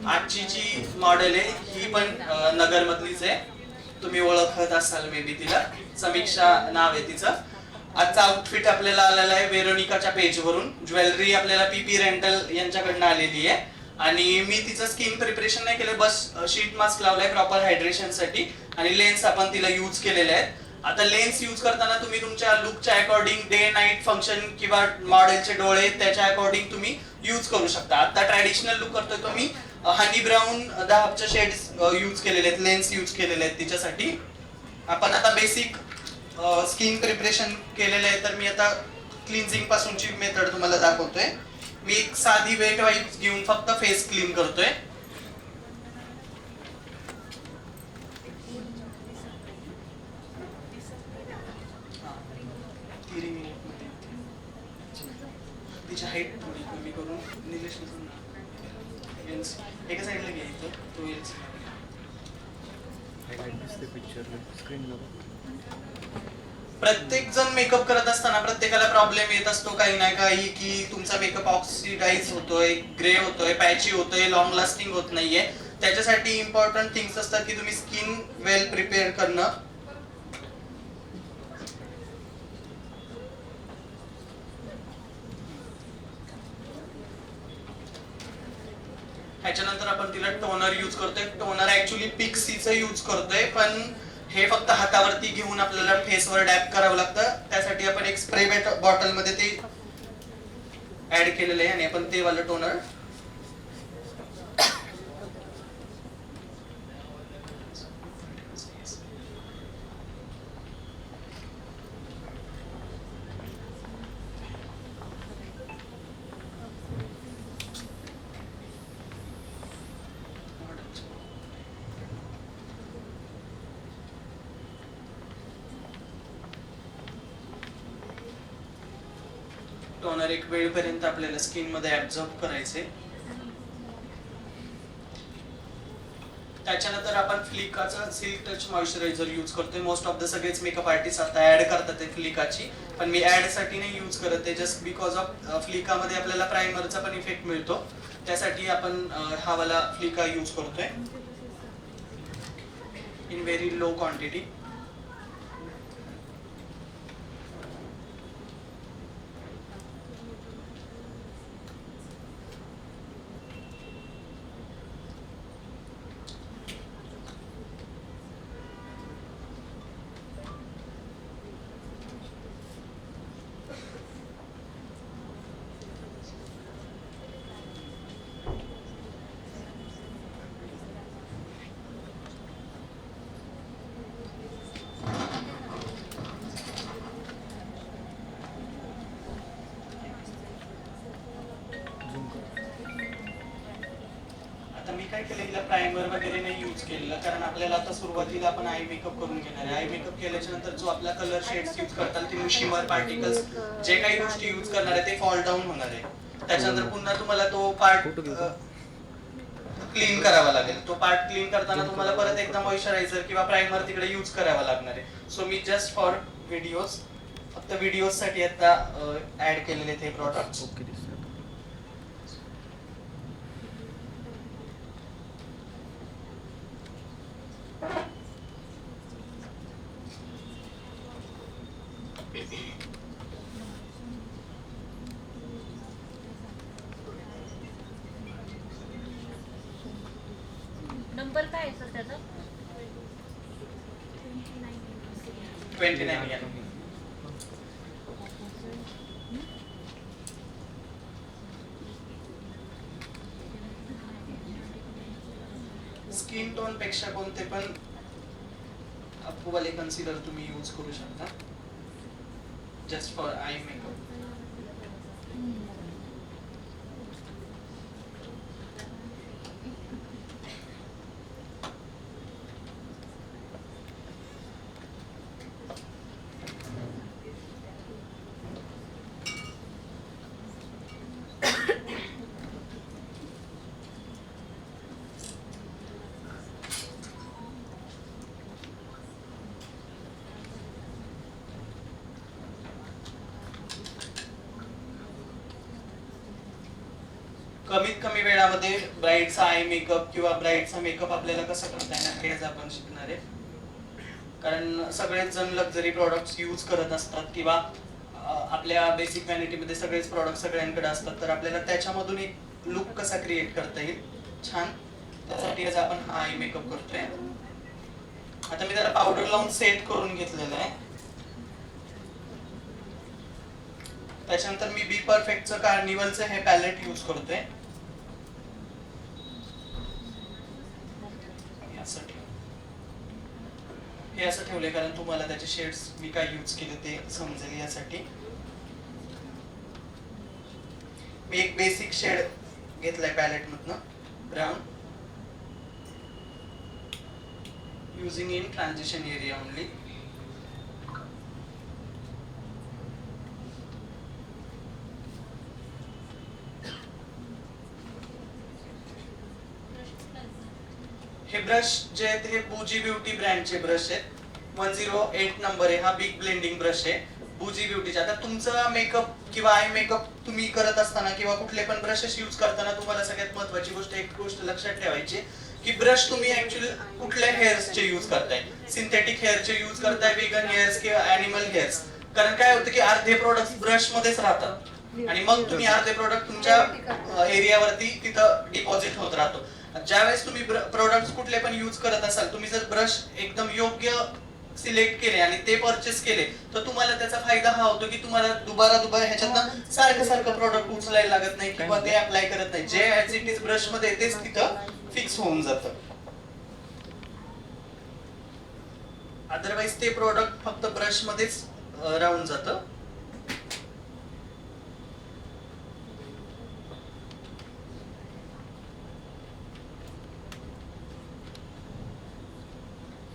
आजची जी मॉडेल आहे ही पण नगरमधलीच आहे, तुम्ही ओळखत असाल मे बी तिला, समीक्षा नाव आहे तिचं. आजचा आउटफिट आपल्याला आलेला आहे वेरोनिकाच्या पेजवरून. ज्वेलरी आपल्याला पीपी रेंटल यांच्याकडनं आलेली आहे आणि मी तिचं स्किन प्रिपरेशन नाही केलं, बस शीट मास्क लावलाय प्रॉपर हायड्रेशनसाठी आणि लेन्स आपण तिला यूज केलेले आहेत. आता लेन्स यूज करताना तुम्ही तुमच्या लुकच्या अकॉर्डिंग डे नाईट फंक्शन किंवा मॉडेलचे डोळे त्याच्या अकॉर्डिंग तुम्ही यूज करू शकता. आता ट्रॅडिशनल लुक करतोय तो मी हनी ब्राऊन दाहबचे शेड्स यूज केलेले आहेत, लेन्स यूज केलेले आहेत तिच्यासाठी. आपण आता बेसिक स्किन प्रिपरेशन केलेलं आहे, तर मी आता क्लिन्झिंग पासूनची मेथड तुम्हाला दाखवतोय. मी एक साधी वेट वाईप्स घेऊन फक्त फेस क्लीन करतोय. तिची हाईट थोडी कमी करून निलेश एका साईडला घ्यायचं तो येईल. प्रत्येक जण मेकअप करत असताना प्रत्येकाला प्रॉब्लेम येत असतो काही ना काही, की तुमचा मेकअप ऑक्सिडाइज होतोय, ग्रे होतोय, पॅची होतोय, लॉंग लास्टिंग होत नाहीये. त्याच्यासाठी इम्पॉर्टंट थिंग्स असतात की तुम्ही स्किन वेल प्रिपेअर करणं. ह्याच्यानंतर आपण तिला टोनर यूज करतोय. टोनर ऍक्च्युली पिक्सीचं यूज करतोय, पण हे फक्त हातावरती घेऊन आपल्याला फेसवर डॅप करावं लागतं. त्यासाठी आपण एक स्प्रे बॉटल मध्ये ते ऍड केलेलं आहे आणि आपण ते वाला टोनर टोनर एक वेळपर्यंत आपल्याला स्किन मध्ये ऍब्झॉर्ब करायचे. त्याच्यानंतर आपण फ्लिकाचं सिल्क टच मॉइश्चरायझर यूज करतोय. मोस्ट ऑफ द सगळेच मेकअप आर्टिस्ट आता ऍड करतात फ्लिकाची, पण मी ऍड साठी नाही यूज करत आहे. जस्ट बिकॉज ऑफ फ्लिकामध्ये आपल्याला प्रायमरचा पण इफेक्ट मिळतो, त्यासाठी आपण हा वाला फ्लिका यूज करतोय इन व्हेरी लो क्वांटिटी. मी काय केलेलं प्रायमर वगैरे नाही यूज केलेलं, कारण आपल्याला आता सुरुवातीला आपण आय मेकअप करून घेणार आहे. आय मेकअप केल्याच्या नंतर जो आपला कलर शेड्स यूज करतात ते शिमर पार्टिकल्स जे काही गोष्टी यूज करणार आहे ते फॉल डाऊन होणार आहे. त्याच्यानंतर पुन्हा तुम्हाला तो पार्ट क्लीन करावा लागेल. तो पार्ट क्लीन करताना तुम्हाला परत एकदा मॉइश्चरायझर किंवा प्रायमर तिकडे यूज करावा लागणार आहे. So me just for videos, फक्त व्हिडिओज साठी आता ऍड केलेले ते प्रॉडक्ट्स. नंबर काय आहे सर त्याचा? 29 या. स्किन टोन पेक्षा कोणते पण अप्रूवाले कन्सिलर तुम्ही यूज करू शकता, जस्ट फॉर आय मेकअप. कमीत कमी वेळामध्ये ब्राईडचा आय मेकअप किंवा ब्राईडचा मेकअप आपल्याला कसं करता येणार हे आज आपण शिकणार आहे. कारण सगळेच जण लक्झरी प्रॉडक्ट्स यूज करत असतात किंवा आपल्या बेसिक व्हॅनिटीमध्ये सगळेच प्रॉडक्ट सगळ्यांकडे असतात, तर आपल्याला त्याच्यामधून एक लुक कसा क्रिएट करता येईल छान, त्यासाठी आज आपण हा आय मेकअप करतोय. आता मी त्याला पावडर लावून सेट करून घेतलेलं आहे. त्याच्यानंतर मी बी परफेक्टचं कार्निवलचं हे पॅलेट यूज करतोय. हे असं ठेवलंय कारण तुम्हाला त्याचे शेड्स मी काय यूज केले ते समजेल यासाठी. मी एक बेसिक शेड घेतलाय पॅलेट मधनं, brown, using in transition area only. हे ब्रश जे आहेत हे बुजी ब्युटी ब्रँडचे ब्रश आहेत. 108 नंबर आहे हा, बिग ब्लेंडिंग ब्रश आहे बुजी ब्युटीचा. आता तुमचा मेकअप किंवा आय मेकअप तुम्ही करत असताना किंवा कुठले पण ब्रशेस यूज करताना तुम्हाला सगळ्यात महत्त्वाची गोष्ट एक गोष्ट लक्षात ठेवायची की ब्रश तुम्ही ऍक्च्युअली कुठल्या हेअर्सचे यूज करताय. सिंथेटिक हेअरचे यूज करताय, वेगन हेअर्स किंवा ॲनिमल हेअर्स. कारण काय होतं की अर्धे प्रोडक्ट ब्रश मध्येच राहतात आणि मग तुम्ही अर्धे प्रोडक्ट तुमच्या एरियावरती तिथं डिपॉझिट होत राहतो. ज्यावेळेस तुम्ही प्रोडक्ट्स कुठले पण यूज करत असाल, तुम्ही जर ब्रश एकदम योग्य सिलेक्ट केले आणि ते परचेस केले तर तुम्हाला त्याचा फायदा हा होतो की तुम्हाला दुबारा ह्याच्यातनं सारखं प्रोडक्ट उचलायला लागत नाही किंवा ते अप्लाय करत नाही. जे ऍज इट इज ब्रश मध्ये तेच तिथं फिक्स होऊन जातं. अदरवाइज ते प्रोडक्ट फक्त ब्रश मध्येच राहून जातं.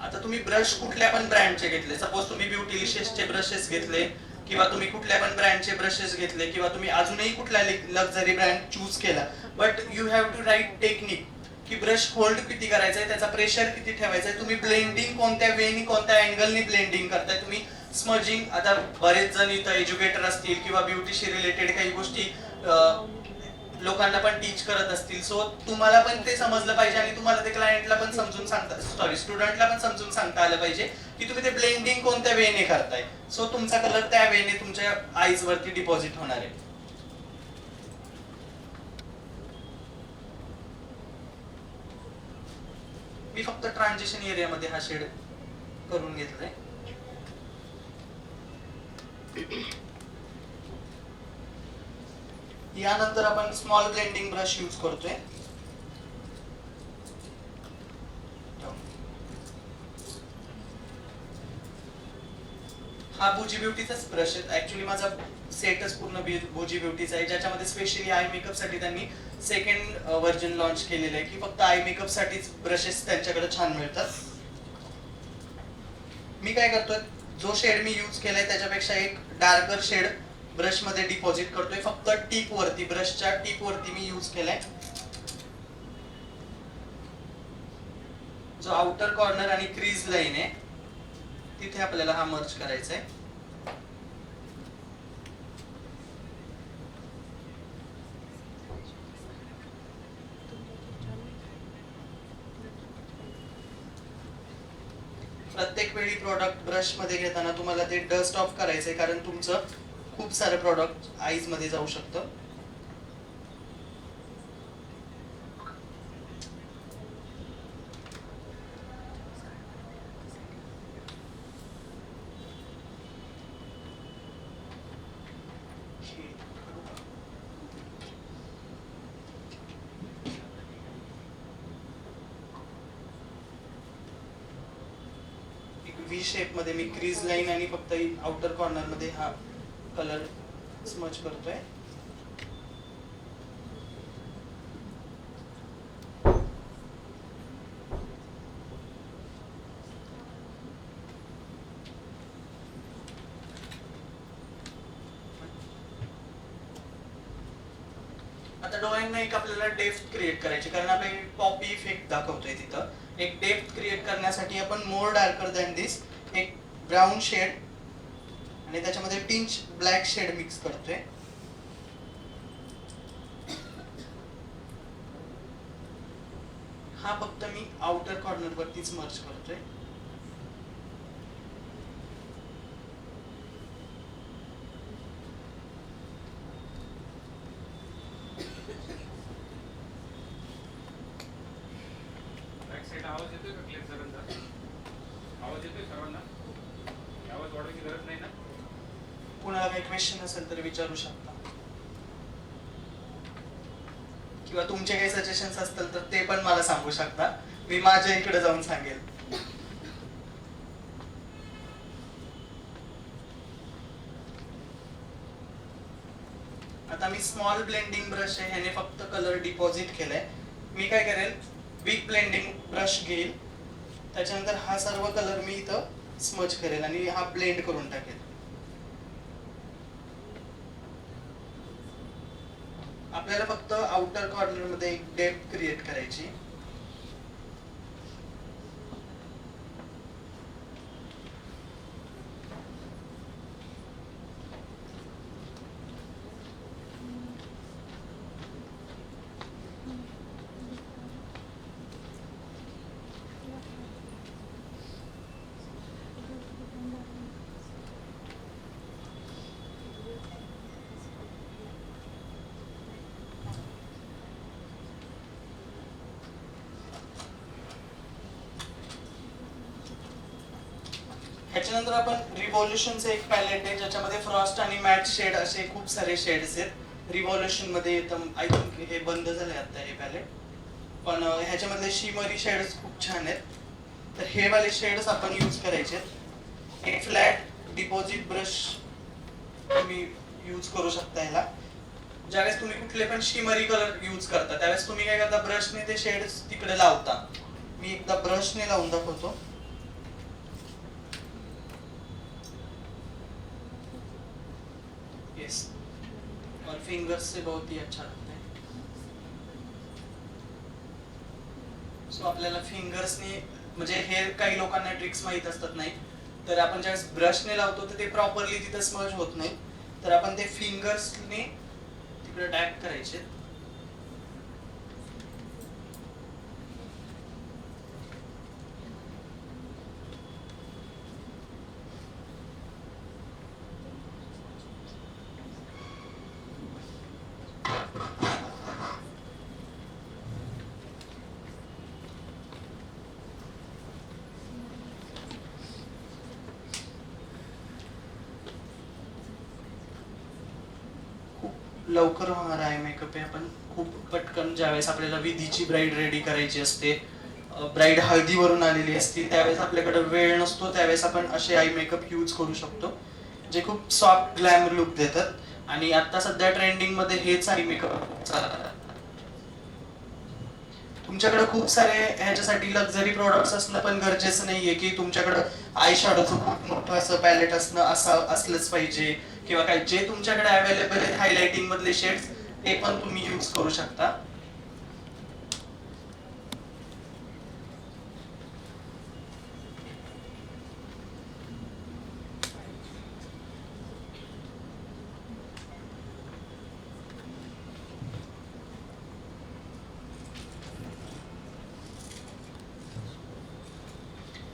आता तुम्ही ब्रश कुठल्या पण ब्रँडचे घेतले, सपोज तुम्ही ब्युटिलिशियसचे ब्रशेस घेतले किंवा तुम्ही कुठल्या पण ब्रँडचे ब्रशेस घेतले किंवा तुम्ही अजूनही कुठला लक्झरी ब्रँड चूज केला, but you have to right technique की ब्रश होल्ड किती करायचा आहे, त्याचा प्रेशर किती ठेवायचा आहे, तुम्ही ब्लेंडिंग कोणत्या वेनी कोणत्या अँगलनी ब्लेंडिंग करताय, तुम्ही स्मजिंग. आता बरेच जण इथं एज्युकेटर असतील किंवा ब्युटीशी रिलेटेड काही गोष्टी लोकांना पण टीच करत असतील, सो तुम्हाला पण ते समजलं पाहिजे आणि तुम्हाला ते क्लायंटला पण समजून सांगता स्टुडंटला पण समजून सांगता आलं पाहिजे की तुम्ही ते ब्लेंडिंग कोणत्या वेने करताय, सो तुमचा कलर त्या वेने तुमच्या आईज वरती डिपॉझिट होणार आहे. मी फक्त ट्रान्झिशन एरियामध्ये हा शेड करून घेतलाय. यानंतर आपण स्मॉल ब्लेंडिंग ब्रश यूज करतोय. हा बुजी ब्युटीचाच ब्रश आहे. ऍक्च्युअली माझा सेटच पूर्ण बुजी ब्युटीचा आहे, ज्याच्यामध्ये स्पेशली आय मेकअप साठी त्यांनी सेकंड व्हर्जन लॉन्च केलेलं आहे की फक्त आय मेकअप साठीच ब्रशेस त्यांच्याकडे छान मिळतात. मी काय करतोय, जो शेड मी यूज केलाय त्याच्यापेक्षा एक डार्कर शेड ब्रश मध्ये डिपॉझिट करतोय. फक्त टिप वरती, ब्रशच्या टिप वरती मी यूज केलाय. जो आउटर कॉर्नर आणि क्रीज लाईन आहे तिथे आपल्याला हा मर्ज करायचा आहे. प्रत्येक वेळी प्रॉडक्ट ब्रश मध्ये घेताना तुम्हाला ते डस्ट ऑफ करायचंय, कारण तुमचं खूप सारे प्रॉडक्ट आईज मध्ये जाऊ शकतं. व्ही शेप मध्ये मी क्रीज लाईन आणि फक्त आउटर कॉर्नर मध्ये हा कलर स्मच करतोय. आता डोळ्यांना एक आपल्याला डेप्थ क्रिएट करायची, कारण आपण पॉपी इफेक्ट दाखवतोय तिथं. एक डेप्थ क्रिएट करण्यासाठी आपण मोर डार्कर दॅन दिस एक ब्राऊन शेड आणि त्याच्यामध्ये पिंच ब्लॅक शेड मिक्स करतोय. हा फक्त मी आउटर कॉर्नर वरतीच मर्ज करतोय. बॅक साईड आवाज येतोय का क्लिअर सरांचा? आवाज येतोय सर्वांना? आवाज वाढवायची गरज नाही ना? कुणाला काही क्वेश्चन असेल तर विचारू शकता, किंवा तुमचे काही सजेशन्स असतील तर ते पण मला सांगू शकता. मी माझ्या इकडे जाऊन सांगेल. आता मी स्मॉल ब्लेंडिंग ब्रश आहे, ह्याने फक्त कलर डिपॉझिट केलाय. मी काय करेल, बिग ब्लेंडिंग ब्रश घेईल, त्याच्यानंतर हा सर्व कलर मी इथं स्मज करेल आणि हा ब्लेंड करून टाकेल. आपल्याला फक्त आउटर कॉर्नर मध्ये एक डेप्थ क्रिएट करायची. ह्याच्यानंतर आपण रिव्होल्युशनचं एक पॅलेट आहे, ज्याच्यामध्ये फ्रॉस्ट आणि मॅट शेड असे खूप सारे शेड्स आहेत. रिव्होल्युशन मध्ये येतं, आय थिंक हे बंद झालंय आता हे पॅलेट, पण ह्याच्यामधले शिमरी शेड्स खूप छान आहेत. तर हे वाले शेड्स आपण यूज करायचे. एक फ्लॅट डिपॉझिट ब्रश तुम्ही यूज करू शकता ह्याला. ज्यावेळेस तुम्ही कुठले पण शिमरी कलर यूज करता त्यावेळेस तुम्ही काय करता, ब्रशने ते शेड्स तिकडे लावता. मी एकदा ब्रशने लावून दाखवतो. यस, और फिंगर्स से बहुत ही अच्छा लगता है. सो आपल्याला फिंगर्सने, म्हणजे हे काही लोकांना ट्रिक्स माहित असतात नाही, तर आपण ज्यावेळेस ब्रशने लावतो तर ते प्रॉपरली तिथं स्मज होत नाही, तर आपण ते फिंगर्सने तिकडे डॅब करायचे. लवकर होणारा आहे मेकअप आहे. आपण खूप पटकन ज्यावेळेस आपल्याला विधीची ब्राईड रेडी करायची असते, ब्राईड हळदीवरून आलेली असते, त्यावेळेस आपल्याकडे वेळ नसतो, त्यावेळेस आपण असे आय मेकअप यूज करू शकतो जे खूप सॉफ्ट ग्लॅमर लुक देतात. आणि आता सध्या ट्रेंडिंग मध्ये हेच आय मेकअप चालतात. तुमच्याकडे खूप सारे ह्याच्यासाठी लक्झरी प्रोडक्ट्स असणं पण गरजेचं नाहीये की तुमच्याकडे आय शॅडोचं खूप मोठं असं पॅलेट असलंच पाहिजे, किंवा काय. जे तुमच्याकडे अवेलेबल आहे हायलाइटिंग मधले शेड्स ते पण तुम्ही यूज करू शकता.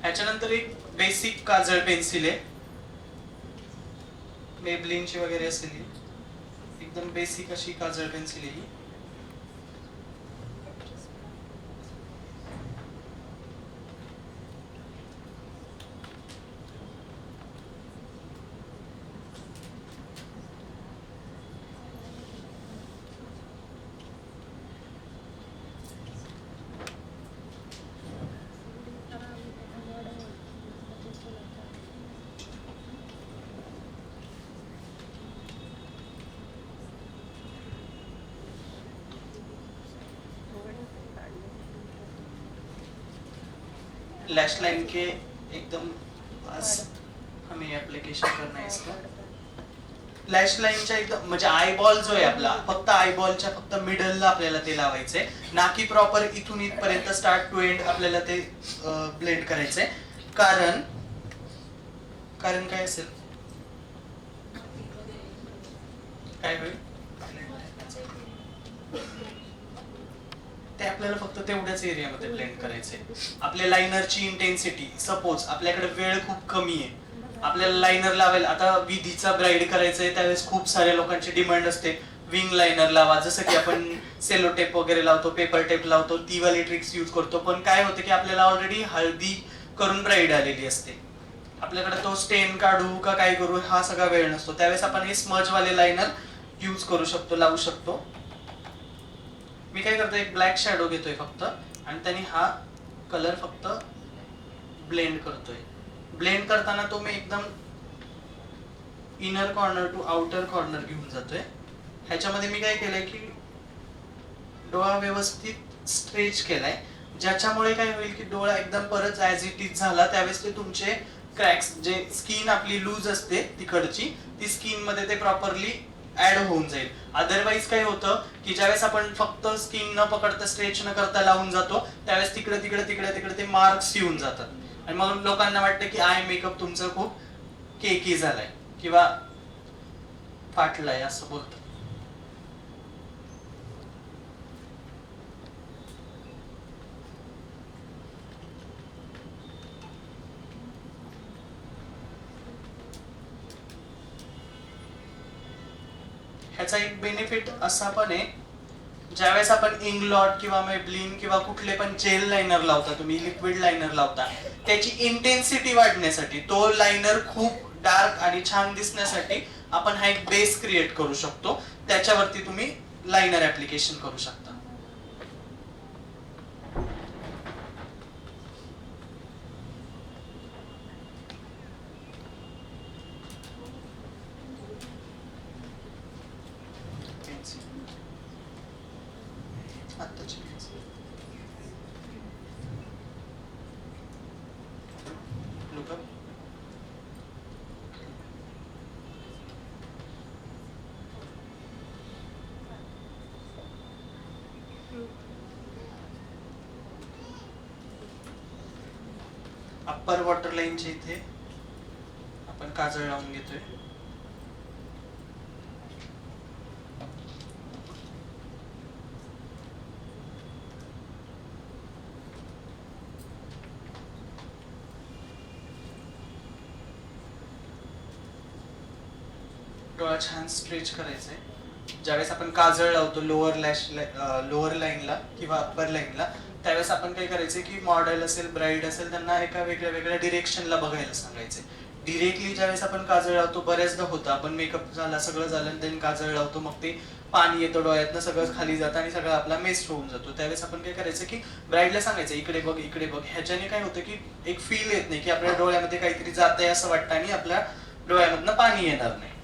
ह्याच्यानंतर एक बेसिक काजळ पेन्सिल आहे, मेबलिनची वगैरे असेल ही. एकदम बेसिक अशी काजळ पेन्सिल आहे ही. लैश लाइन के एकदम पास हमें एप्लीकेशन करना है इसका. लॅश लाईनच्या एकदम म्हणजे आयबॉल जो आहे आपला, फक्त आयबॉलच्या फक्त मिडलला आपल्याला ते लावायचंय, ना की प्रॉपर इथून इथपर्यंत स्टार्ट टू एंड आपल्याला ते ब्लेंड करायचंय. कारण काय असेल, काय होईल, त्या आपल्याला फक्त तेवढ्याच एरियामध्ये ब्लेंड करायचंय. आपल्या लायनरची इंटेन्सिटी, सपोज आपल्याकडे वेळ खूप कमी आहे, आपल्याला लायनर लावायला आता विधीचा ब्राईड करायचंय त्यावेळेस खूप साऱ्या लोकांची डिमांड असते विंग लायनर लावा, जसं की आपण सेलो टेप वगैरे लावतो, पेपर टेप लावतो, ती वाली ट्रिक्स यूज करतो. पण काय होतं की आपल्याला ऑलरेडी हळदी करून ब्राईड आलेली असते, आपल्याकडे तो स्टेन काढू का काय करू हा सगळा वेळ नसतो. त्यावेळेस आपण हे स्मज वाले लायनर यूज करू शकतो, लावू शकतो. मी काय करतो, एक ब्लॅक शॅडो घेतोय फक्त आणि त्याने हा कलर फक्त ब्लेंड करतोय. ब्लेंड करताना तो मी एकदम inner corner to outer corner घेऊन जातोय. ह्याच्यामध्ये मी काय केलंय की डोळा व्यवस्थित स्ट्रेच केलाय, ज्याच्यामुळे काय होईल की डोळा एकदम परत ऍज इट इज झाला त्यावेळेस ते तुमचे क्रॅक्स, जे स्किन आपली लूज असते तिकडची, ती स्किन मध्ये ते प्रॉपरली ऍड होऊन जाईल. अदरवाईज काय होतं की ज्यावेळेस आपण फक्त स्किन न पकडता स्ट्रेच न करता लावून जातो त्यावेळेस तिकडे तिकडे तिकडे तिकडे ते मार्क्स येऊन जातात आणि मग लोकांना वाटतं की आय मेकअप तुमचं खूप केकी झालाय किंवा फाटलाय असं बोलतात. ह्याचा एक बेनिफिट असा पण आहे, ज्यावेळेस आपण इंगलॉट किंवा मेबलिन किंवा कुठले पण जेल लायनर लावता, तुम्ही लिक्विड लायनर लावता, त्याची इंटेन्सिटी वाढण्यासाठी, तो लायनर खूप डार्क आणि छान दिसण्यासाठी आपण हा एक बेस क्रिएट करू शकतो, त्याच्यावरती तुम्ही लायनर ऍप्लिकेशन करू शकता. अप्पर वॉटर लाईनच्या इथे आपण काजळ लावून घेतोय. डोळा छान स्ट्रेच करायचा आहे. ज्यावेळेस आपण काजळ लावतो लोअर लाईनला किंवा अप्पर लाईनला, त्यावेळेस आपण काय करायचं की मॉडेल असेल, ब्राईड असेल, त्यांना एका वेगळ्या वेगळ्या डिरेक्शनला बघायला सांगायचे. डिरेक्टली ज्यावेळेस आपण काजळ लावतो, बऱ्याचदा होतं आपण मेकअप झाला सगळं झालं आणि देन काजळ लावतो, मग ते पाणी येतं डोळ्यातनं, सगळं खाली जातं आणि सगळं आपला मेस होऊन जातो. त्यावेळेस आपण काय करायचं की ब्राईडला सांगायचं इकडे बघ इकडे बघ. ह्याच्याने काय होतं की एक फील येत नाही की आपल्या डोळ्यामध्ये काहीतरी जात आहे असं वाटतं आणि आपल्या डोळ्यामधनं पाणी येणार नाही.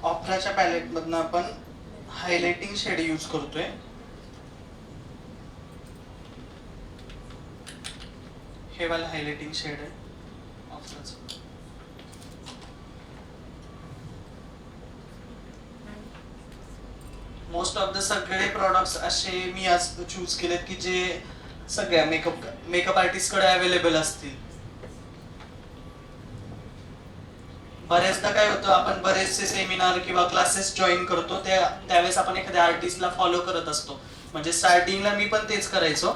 ऑप्राच्या पॅलेट मधनं आपण हायलाइटिंग शेड यूज करतोय. हे वाला हायलाइटिंग शेड आहे ऑप्राचं. मोस्ट ऑफ द सगळे प्रॉडक्ट्स असे मी आज चूज केलेत की जे सगळ्या मेकअप आर्टिस्ट कडे अवेलेबल असतील. बरेचदा काय होतं, आपण बरेचसे सेमिनार किंवा क्लासेस जॉईन करतो, त्यावेळेस आपण एखाद्या आर्टिस्टला फॉलो करत असतो. म्हणजे स्टार्टिंगला मी पण तेच करायचो.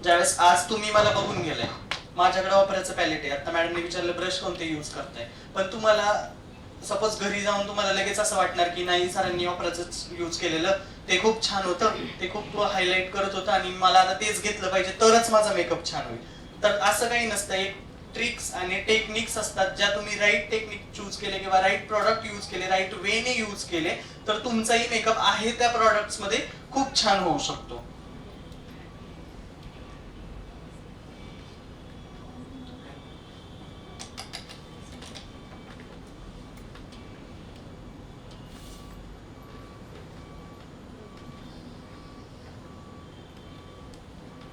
ज्यावेळेस आज तुम्ही मला बघून गेलाय, माझ्याकडे वापरायचं पॅलेट आहे, आता मॅडमने विचारलं ब्रश कोणते यूज करताय, पण तुम्हाला सपोज घरी जाऊन तुम्हाला लगेच असं वाटणार की नाही सरांनी वापरायचं यूज केलेलं ते खूप छान होतं, ते खूप हायलाइट करत होतं आणि मला आता तेच घेतलं पाहिजे तरच माझा मेकअप छान होईल. तर असं काही नसतं. एक ट्रिक्स आणि टेक्निक्स असतात, ज्या तुम्ही राईट टेक्निक चूज केले किंवा राईट प्रॉडक्ट यूज केले, राईट वेने यूज केले तर तुमचाही मेकअप आहे त्या प्रॉडक्ट्स मध्ये खूप छान होऊ शकतो.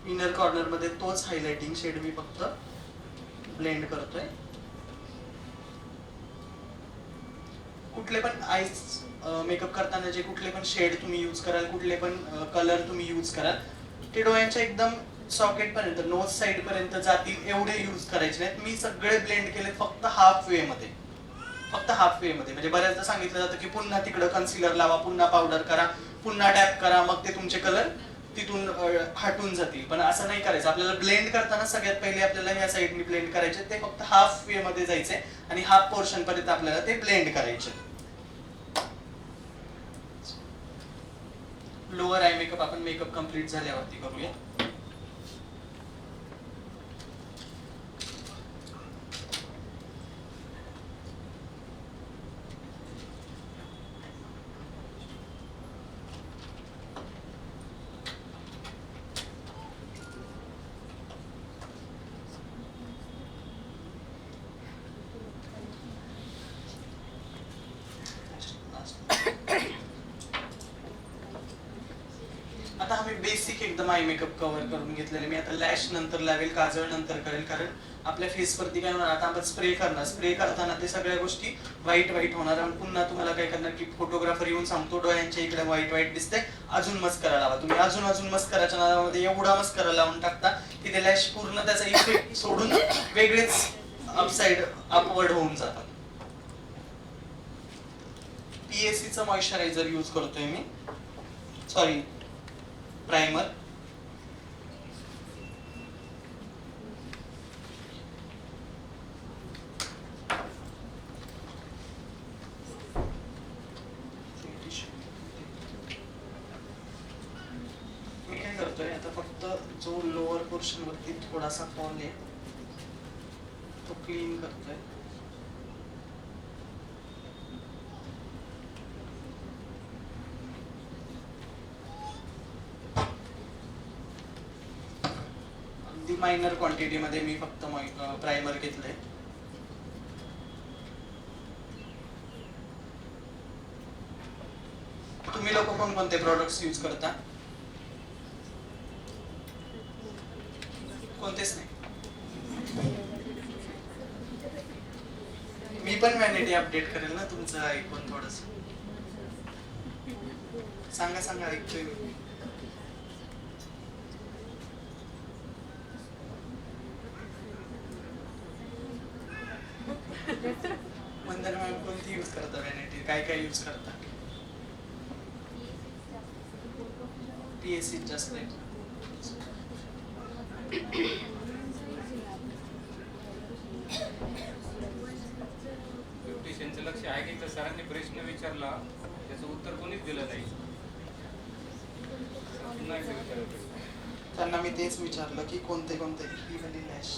इनर कॉर्नर मध्ये तोच हायलाइटिंग शेड मी फक्त ब्लेंड करतोय. कुठले पण आईज मेकअप करताना जे कुठले पण शेड तुम्ही यूज कराल, कुठले पण कलर तुम्ही यूज कराल, ते डोळ्यांच्या एकदम सॉकेट पर्यंत, नोज साइड पर्यंत जातील एवढे यूज करायचे नाहीत. मी सगळे ब्लेंड केले फक्त हाफ वे मध्ये, फक्त हाफ वे मध्ये. म्हणजे बऱ्याचदा सांगितलं जातं की पुन्हा तिकडं कन्सिलर लावा, पुन्हा पावडर करा, पुन्हा डॅप करा, मग ते तुमचे कलर तिथून हटून जातील. पण असं नाही करायचं. आपल्याला ब्लेंड करताना सगळ्यात पहिले आपल्याला या साईडनी ब्लेंड करायचे, ते फक्त हाफ वे मध्ये जायचे आणि हाफ पोर्शन पर्यंत आपल्याला ते ब्लेंड करायचे. लोअर आय मेकअप आपण मेकअप कम्प्लीट झाल्यावरती करूया. आता आम्ही बेसिक एकदम आय मेकअप कव्हर करून घेतलेले. मी आता लॅश नंतर लावेल, काजळ नंतर करेल, कारण आपल्या फेस वरती काय होणार, आता आपण स्प्रे करणार, स्प्रे करताना ते सगळ्या गोष्टी व्हाईट व्हाईट होणार. आणि पुन्हा तुम्हाला काय करणार की फोटोग्राफर येऊन सांगतो डोळ्यांच्या इकडे व्हाईट व्हाईट दिसतंय, अजून मस्करा लावा. तुम्ही अजून मस्कराच्या नावामध्ये एवढा मस्करा लावून टाकता की ते लॅश पूर्ण त्याचा इफेक्ट सोडून वेगळेच अपसाइड अपवर्ड होऊन जातात. पीएसीचं मॉइश्चरायझर यूज करतोय मी, सॉरी प्रायमर. मी काय करतोय आता, फक्त जो लोअर पोर्शन वरती थोडासा फॉल आहे तो क्लीन करतोय. मायनर क्वांटिटी मध्ये मी फक्त प्रायमर घेतलंय. तुम्ही लोक कोणते प्रोडक्ट्स यूज करता? कोणतेच नाही. मी पण व्हॅनिटी अपडेट करेल ना तुमचं ऐकून. थोडस सांगा ऐकतोय मी. वंदना मॅम कोणती यूज करता व्हॅनिटी? काय यूज करता? पीएससी जास्त आहे. ब्युटिशियनचं लक्ष आहे की सरांनी प्रश्न विचारला त्याचं उत्तर कोणीच दिलं नाही. पुन्हा एकदा विचारायचं. त्यांना मी तेच विचारलं की कोणते ही वाली लॅश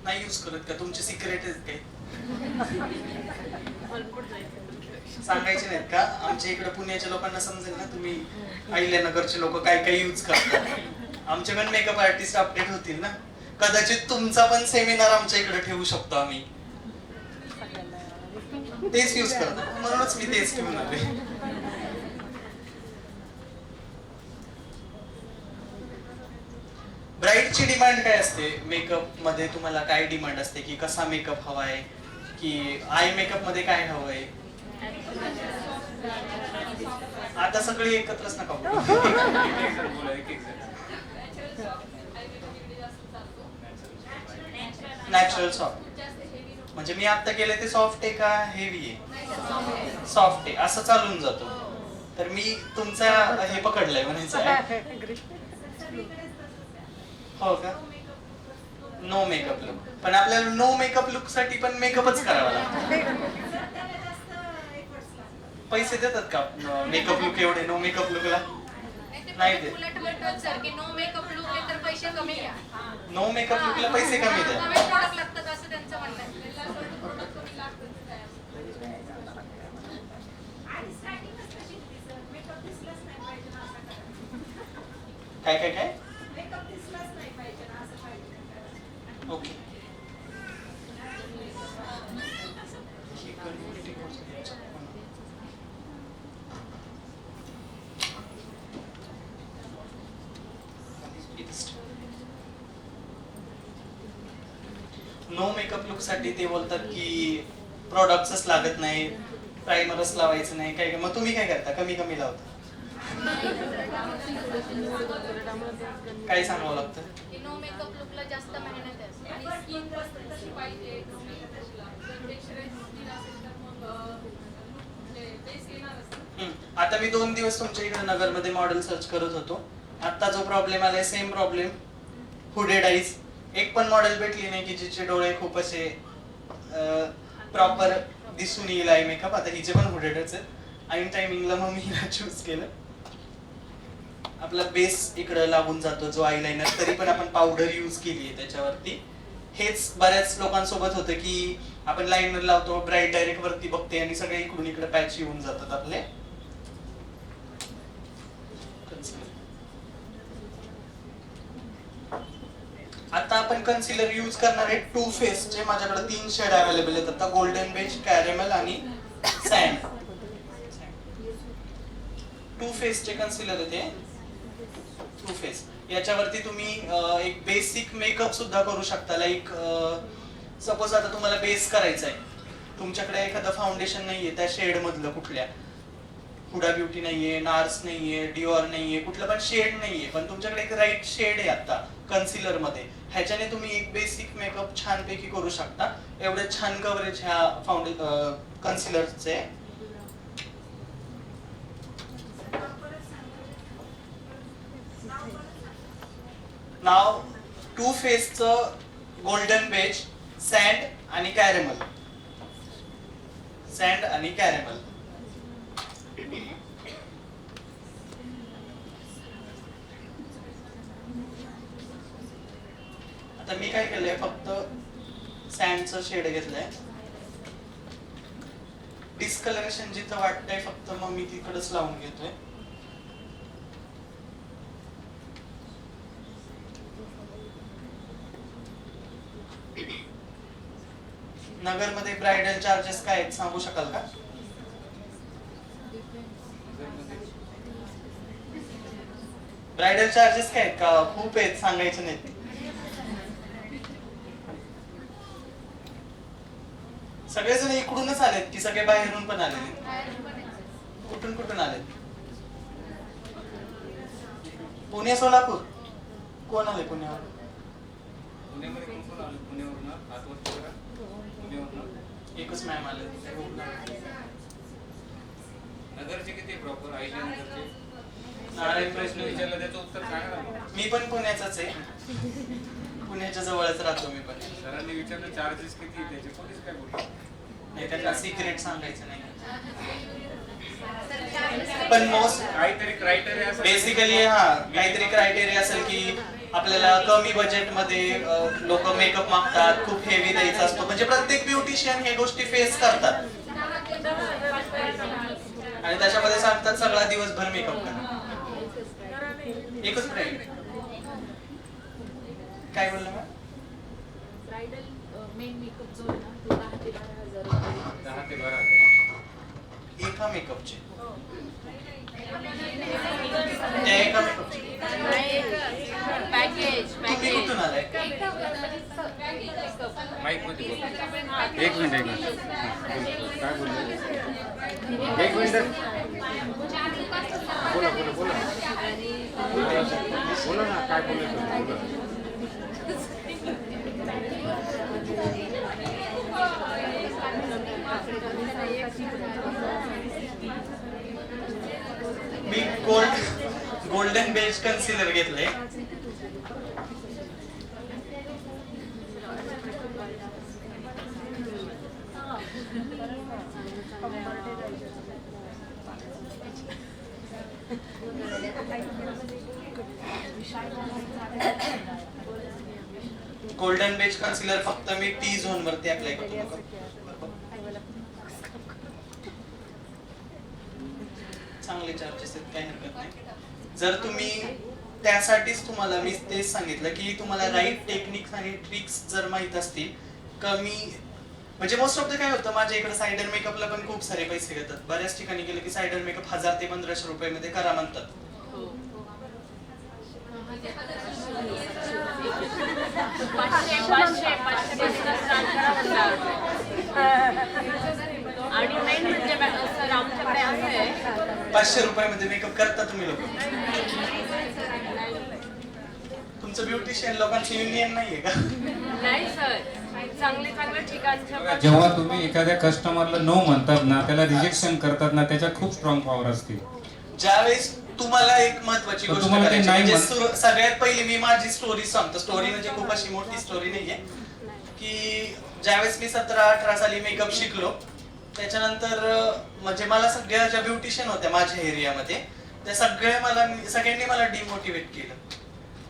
नाही यूज करत का? तुमचे सिक्रेट आहेत काही? सांगायचे नाहीत का? आमच्या इकडे पुण्याच्या लोकांना समजेल ना, तुम्ही अहिल्यानगरचे लोक काय यूज करतात. आमचे पण मेकअप आर्टिस्ट अपडेट होतील ना. कदाचित तुमचा पण सेमिनार आमच्या इकडे ठेवू शकतो आम्ही. तेच यूज करतो म्हणूनच मी तेच ठेवून आले. ब्राईडची डिमांड काय असते मेकअप मध्ये? तुम्हाला काय डिमांड असते की कसा मेकअप हवाय, की आय मेकअप मध्ये काय हवंय? आता सगळी एकत्रच नका नॅचरल सॉफ्ट. म्हणजे मी आता केले ते सॉफ्ट आहे का हेवी आहे? सॉफ्ट आहे असं चालून जातो. तर मी तुमचा हे पकडलंय म्हणायचं. हो का? No makeup look. पण आपल्याला नो मेकअप लुक साठी पण मेकअपच करावा लागतो. पैसे देतात का मेकअप लुक एवढे? नो मेकअप लुकला नाही देत. नो मेकअप लुक तर पैसे कमी घ्या. नो मेकअप लुकला पैसे कमी द्या. नवे प्रोडक्ट लागतात असं त्यांचं म्हणणं आहे. काय? ओके. नो मेकअप लुक साठी ते बोलतात की प्रॉडक्ट्सच लागत नाही, प्रायमरच लावायचं नाही, काय मग तुम्ही काय करता? कमी कमी लावता? काय सांगावं लागतं? की नो मेकअप लुकला जास्त मेहनत आहे आणि स्किन पण तशी पाहिजे नो मेकअप लुकला. जर टेक्स्चराइज स्किन असेल तर मग म्हणजे बेस येणार असतं. आता मी 2 दिवस तुमच्या इकडे नगरमध्ये मॉडेल सर्च करत होतो. आता जो प्रॉब्लेम आलाय सेम प्रॉब्लेम, हुडेड आईज. एक पण मॉडेल भेटली नाही की जिचे डोळे खूप असे प्रॉपर दिसून येईल आय मेकअप. आता हिचे पण हुडेडच आहेत. ऐन टायमिंगला मग मी हिला चूज केलं. आपला बेस इकडं लागून जातो जो आयलाइनर, तरी पण आपण पावडर यूज केली आहे त्याच्यावरती. हेच बऱ्याच लोकांसोबत होतं की आपण लाइनर लावतो, ब्राईट डायरेक्ट वरती बघते आणि सगळे इकडून इकडे पॅच येऊन जातात आपले. आता आपण कन्सिलर यूज करणार आहे टू फेसचे. माझ्याकडे 3 शेड अवेलेबल आहेत आता, गोल्डन बेज, कॅरेमल आणि सँड. टू फेसचे कन्सिलर आहे ते. टू फेस याच्यावरती तुम्ही एक बेसिक मेकअप सुद्धा करू शकता. लाईक सपोज आता तुम्हाला बेस करायचा आहे, तुमच्याकडे एखादं फाउंडेशन नाहीये त्या शेड मधलं, कुठल्या हुडा ब्युटी नाहीये, नार्स नाहीये, डिओर नाहीये, कुठलं पण शेड नाहीये, पण तुमच्याकडे एक राईट शेड आहे आता कन्सिलर मध्ये, ह्याच्याने तुम्ही एक बेसिक मेकअप छानपैकी करू शकता. एवढे छान कव्हरेज ह्या कन्सिलरचे. नाव टू फेसचं गोल्डन बेज, सँड आणि कॅरेमल. सँड आणि कॅरेमल. आता मी काय केलंय, फक्त सँडचं शेड घेतलंय. डिस्कलरेशन जिथं वाटतंय फक्त मग मी तिकडच लावून घेतोय. नगरमध्ये ब्रायडल चार्जेस काय आहेत सांगू शकाल का? ब्रायडल चार्जेस काय आहेत का? खूप आहेत, सांगायचं नाहीत. सगळेजण इकडूनच आलेत की सगळे बाहेरून पण आलेले? कुठून कुठून आलेत? पुणे, सोलापूर? कोण आले पुण्यावर? एकच मॅम आले. नगरचे किती प्रॉपर आयडिया नगरचे? नारायण प्रश्न विचारला त्याचं उत्तर सांगा. मी पण पुण्याचाच आहे, पुण्याच्या जवळच राहतो मी पण. सरांनी विचारलं चार्जेस किती त्याचे, कोणीच काय बोलले नाही, त्याचा सिक्रेट सांगायचं नाही. पण मोस्ट काहीतरी क्रायटेरिया असेल बेसिकली काहीतरी क्रायटेरिया असेल की आपल्याला कमी बजेट मध्ये लोक मेकअप मागतात, खूप हेवी द्यायचा असतो. म्हणजे प्रत्येक ब्युटिशियन हे गोष्टी फेस करतात आणि त्याच्यामध्ये सांगतात सगळा दिवसभर मेकअप करा. एकच प्राइस. काय बोलला मॅम? ब्रायडल मेन मेकअप जो आहे ना तो 10 ते 12,000 रुपये. 10 ते 12 एका मेकअपचे? त्या एका मेकअपचे पॅकेज तुम्ही कुठून आलाय? माईक मध्ये बोल. एक मिनिट काय बोलले? एक मिनिट बोला बोला बोला बोला ना, काय बोलले? मी गोल्डन बेज कन्सिलर घेतलंय. गोल्डन बेज कन्सिलर फक्त मी टी झोन वरती अप्लाय करतो. चांगले चार्जेस आहेत, काही हरकत नाही. जर तुम्ही त्यासाठीच तुम्हाला मी तेच सांगितलं की तुम्हाला राईट टेक्निक्स आणि ट्रिक्स जर माहित असतील, कमी म्हणजे मोस्ट ऑफ द काय होतं, माझ्या इकडे सायडर मेकअपला पण खूप सारे पैसे घेतात. बऱ्याच ठिकाणी गेलं की सायडर मेकअप 1000 ते 1500 रुपयामध्ये करा म्हणतात. आणि मेन म्हणजे सर आमच्याकडे असं आहे 500 रुपयामध्ये मेकअप करता तुम्ही लोक? तुमचं ब्युटिशियन लोकांचं युनियन नाहीये का? नाही सर चांगले चांगल्या ठिकाणच्या जेव्हा तुम्ही एखाद्या कस्टमरला नो म्हणतात ना, त्याला रिजेक्शन करतात ना, त्याच्यात खूप स्ट्रॉंग पॉवर असते. ज्यावेळेस तुम्हाला एक महत्वाची पण गोष्ट तुम्हाला ते करायची नाही म्हणजे सगळ्यात पहिली मी माझी स्टोरी सांगतो. स्टोरी म्हणजे खूप अशी मोठी स्टोरी नाहीये, की ज्यावेळेस मी 17-18 साली मेकअप शिकलो त्याच्यानंतर म्हणजे मला सगळ्या ज्या ब्युटिशियन होत्या माझ्या एरियामध्ये त्या सगळ्यांनी मला डिमोटिवेट केलं.